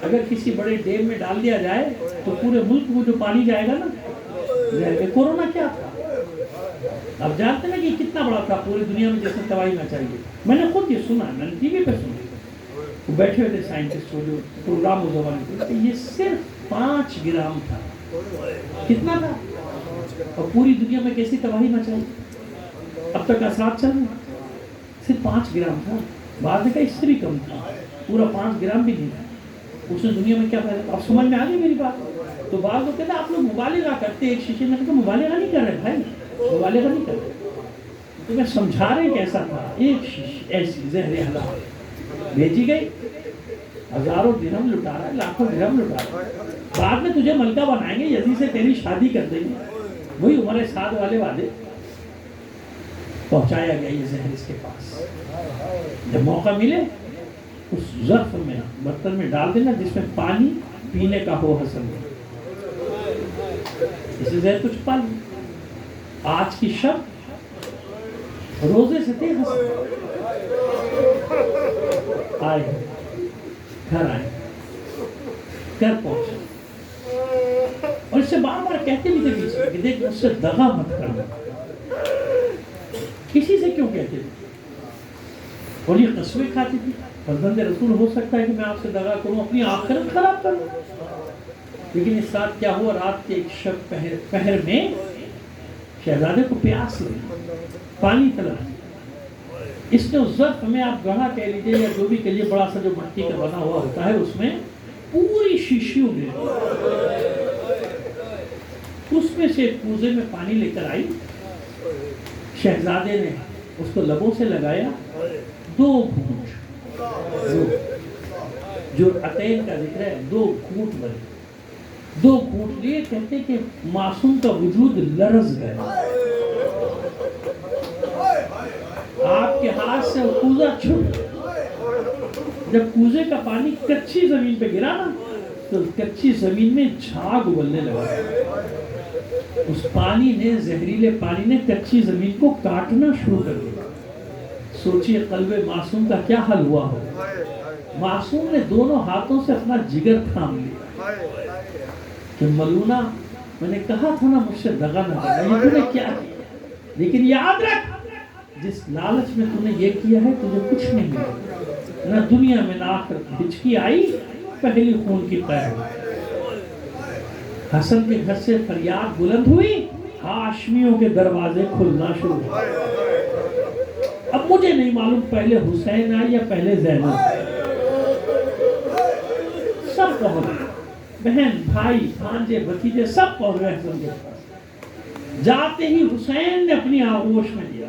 اگر کسی بڑے ڈیم میں ڈال دیا جائے تو پورے ملک میں جو پانی جائے گا نا زہر. کورونا کیا تھا؟ اب جانتے ہیں کہ کتنا بڑا تھا، پوری دنیا میں جیسے تباہی مچائی ہے. میں نے خود یہ سنا، میں نے ٹی وی پہ سنا، وہ بیٹھے ہوئے تھے سائنٹسٹ جو پروگرام اس زمانے کے، یہ صرف 5 گرام تھا. کتنا تھا؟ اور پوری دنیا میں کیسی تباہی مچائی. اب تک اثرات چل رہے ہیں. صرف 5 گرام تھا. بعد میں کہا اس سے بھی کم تھا، پورا 5 گرام بھی نہیں تھا. اس نے دنیا میں کیا پھیلا. اب سمجھ میں آ گئی میری بات. تو بعض لوگ کہتے ہیں آپ لوگ مبالغہ کرتے ایک شیشے میں. تو مبالغہ نہیں کر رہے بھائی، مبالغہ نہیں کر رہے. تو میں سمجھا رہے کیسا تھا. ایک شیشے ایسی زہر حلال بھیجی گئی، ہزاروں درہم لٹا رہا ہے، لاکھوں درہم لٹا رہا ہے. بعد میں تجھے ملکہ بنائیں گے، یزید سے تیری شادی کر دیں گے. وہی عمر سعد والے وعدے. پہنچایا گیا یہ زہر اس کے پاس. جب موقع ملے اس ظرف میں برتن میں ڈال دینا جس میں پانی پینے کا ہو حسن میں، اسے زہر کچھ پا لیں. آج کی شب روزے سے تھے حسن، آئے گھر آئے، گھر پہنچے اور اس سے بار بار کہتے بھی تھے بیچ میں کہ دیکھ مجھ سے دغا مت کرنا. کسی سے کیوں کہتے تھے؟ اور یہ قسمیں کھاتی تھی فرزند رسول ہو سکتا ہے کہ میں آپ سے دغا کروں، اپنی آخرت خراب کروں. لیکن اس رات کیا ہوا، رات کے ایک شب پہر میں شہزادے کو پیاس لگی، پانی طلب. اس نے اس ظرف میں آپ گڑھا کہہ لیجیے یا جو بھی کہیے، بڑا سا جو مٹی کا بنا ہوا ہوتا ہے، اس میں پوری شیشیوں میں اس میں سے ایک کوزے میں پانی لے کر آئی. شہزادے نے اس کو لبوں سے لگایا، 2 گھونٹ، جو عطین کا ذکر ہے، 2 گھونٹ بنے. 2 گھونٹ لیے، کہتے کہ معصوم کا وجود لرز گیا. آپ کے ہاتھ سے کوزہ چھوٹ. جب کوزے کا پانی کچی زمین پہ گرا نا تو کچی زمین میں جھاگ ابلنے لگا. اس پانی نے، زہریلے پانی نے کچی زمین کو کاٹنا شروع کر دیا. سوچئے قلب معصوم کا کیا حل ہوا ہو. معصوم نے دونوں ہاتھوں سے اپنا جگر تھام لیا کہ ملونہ، میں نے کہا تھا نا مجھ سے دغا نہ کرنا، یہ تو نے کیا کیا. لیکن یاد رکھ، جس لالچ میں تو نے یہ کیا ہے تجھے کچھ نہیں ملا، نہ دنیا میں نہ آخرت. ہچکی آئی، پہلی خون کی قید. حسن کے گھر سے فریاد بلند ہوئی، ہاشمیوں کے دروازے کھلنا شروع ہوئے. اب مجھے نہیں معلوم پہلے حسین آئی یا پہلے زینب. سب پہنچ گئے، بہن بھائی بھانجے بھتیجے سب پہنچ گئے حسن کے پاس. جاتے ہی حسین نے اپنی آغوش میں لیا.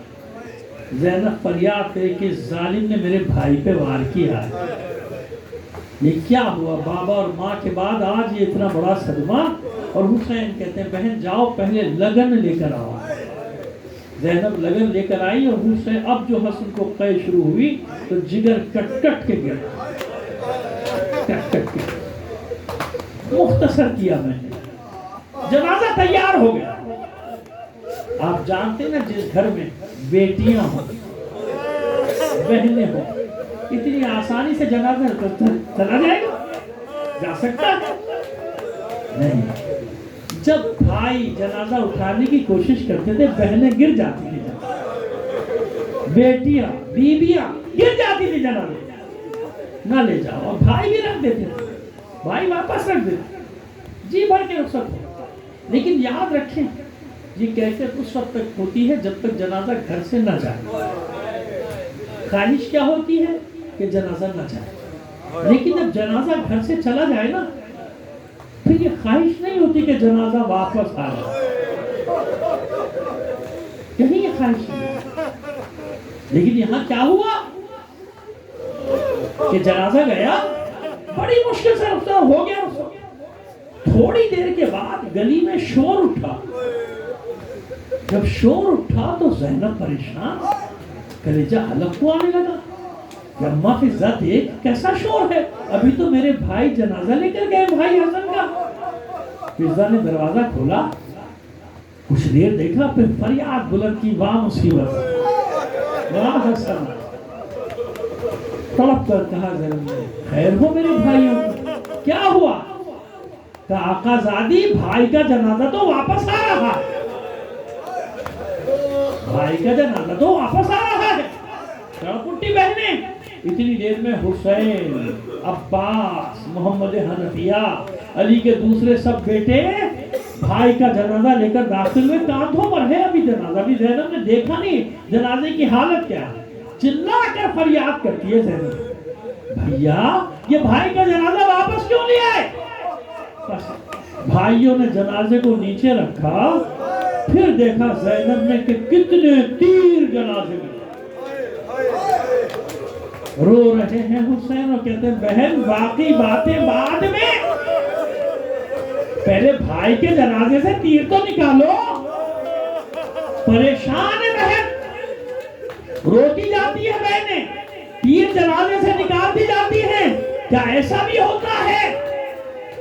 زینب فریاد کرے کہ ظالم نے میرے بھائی پہ وار کیا ہے. یہ کیا ہوا؟ بابا اور ماں کے بعد آج یہ اتنا بڑا صدمہ. اور حسین کہتے ہیں بہن جاؤ پہلے لگن لے کر آؤ. زینب لگن لے کر آئی اور حسین، اب جو حسن کو قے شروع ہوئی تو جگر کٹ کٹ کے گیا. کٹ کٹ کے مختصر کیا میں نے. جنازہ تیار ہو گیا. آپ جانتے نا جس گھر میں بیٹیاں ہوں، بہنیں ہوں، اتنی آسانی سے جنازہ چلا جائے گا؟ جا سکتا ہے؟ نہیں. جب بھائی جنازہ اٹھانے کی کوشش کرتے تھے بہنیں گر جاتی تھی، بیٹیاں بیویاں گر جاتی تھی جنازے. نہ لے جاؤ. اور بھائی بھی رکھ دیتے تھے، بھائی واپس رکھ دیتے، جی بھر کے رخصت ہو. لیکن یاد رکھیں یہ کیفیت اس وقت تک ہوتی ہے جب تک جنازہ گھر سے نہ جائے. خواہش کیا ہوتی ہے کہ جنازہ نہ جائے. لیکن جب جنازہ گھر سے چلا جائے نا پھر یہ خواہش نہیں ہوتی کہ جنازہ واپس آ جائے. کہیں یہ خواہش نہیں. لیکن یہاں کیا ہوا کہ جنازہ گیا، بڑی مشکل سے رفتار ہو گیا. تھوڑی دیر کے بعد گلی میں شور اٹھا. جب شور اٹھا تو زینب پریشان، کلیجہ حلق کو آنے لگا کہ اماں فضہ دیکھ کیسا شور ہے، ابھی تو میرے بھائی جنازہ لے کر گئے بھائی حسن کا. فضہ نے دروازہ کھولا، کچھ دیر دیکھا، پھر فریاد بلند کی، واہ مصیبت، واہ حسن. تڑپ کر کہا زینب نے خیر ہو میرے بھائیوں کو، کیا ہوا؟ کہ آقا زادی بھائی کا جنازہ تو واپس آ رہا. بھائی کا جنازہ تو واپس آ رہا ہے. پٹی بہنیں اتنی دیر میں حسین، عباس، محمد حنفیہ، علی کے دوسرے سب بیٹے بھائی کا جنازہ لے کر داخل ہوئے. کاندھوں پر ہے ابھی جنازہ، ابھی زینب نے دیکھا نہیں جنازے کی حالت کیا ہے. چلا کر فریاد کرتی ہے زینب، بھیا یہ بھائی کا جنازہ واپس کیوں نہیں آئے؟ بھائیوں نے جنازے کو نیچے رکھا، پھر دیکھا زینب نے کہ کتنے تیر جنازے میں. رو رہے ہیں حسین اور کہتے ہیں بہن باقی باتیں بعد میں، پہلے بھائی کے جنازے سے تیر تو نکالو. پریشان ہے بہن، روتی جاتی ہے بہنیں، تیر جنازے سے نکال دی جاتی ہیں. کیا ایسا بھی ہوتا ہے؟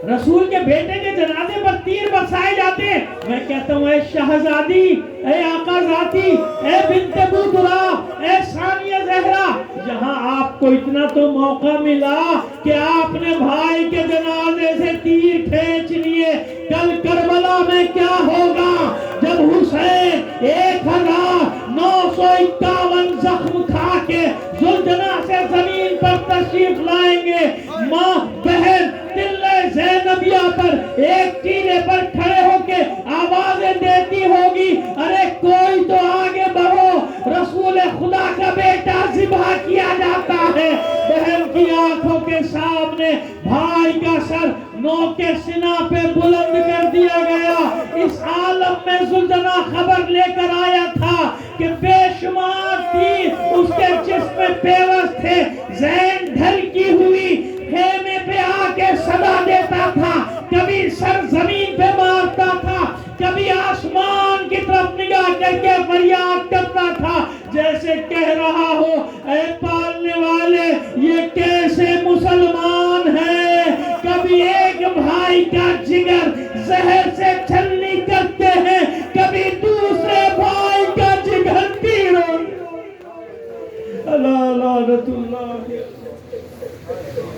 رسول کے بیٹے کے جنازے پر تیر برسائے جاتے ہیں. میں کہتا ہوں اے شہزادی، اے آقا ذاتی، اے بنت بودرا، اے ثانیہ زہرا، یہاں آپ کو اتنا تو موقع ملا کہ آپ نے بھائی کے جنازے سے تیر کھینچ لیے. کل کربلا میں کیا ہوگا جب حسین 1951 زخم کھا کے ذوالجناح سے زمین پر تشریف لائیں گے. ماں بہن تلے زینبیہ پر ایک ٹیلے پر کھڑے ہو کے آوازیں دیتی ہوگی، ارے کوئی تو آگے بڑھو، رسول خدا کا بیٹا ذبح کیا جاتا ہے. بہن کی آنکھوں کے سامنے بھائی کا سر نوک سینہ پہ بلند کر دیا گیا. اس عالم میں ذوالجناح خبر لے کر آیا تھا کہ بے شمار تیر اس کے جسم میں پیوست تھے. زین ڈھلکی ہوئی خیمے پہ آ کے صدا دیتا تھا، کبھی سر زمین پہ مارتا تھا، کبھی آسمان کی طرف نگاہ کر کے فریاد کرتا تھا جیسے کہہ رہا ہو اے پالنے والے یہ کیسے مسلمان ہیں. کبھی ایک بھائی کا جگر زہر سے چھلنی کرتے ہیں، کبھی دوسرے بھائی کا جگر تیروں. اللہ لعنت اللہ.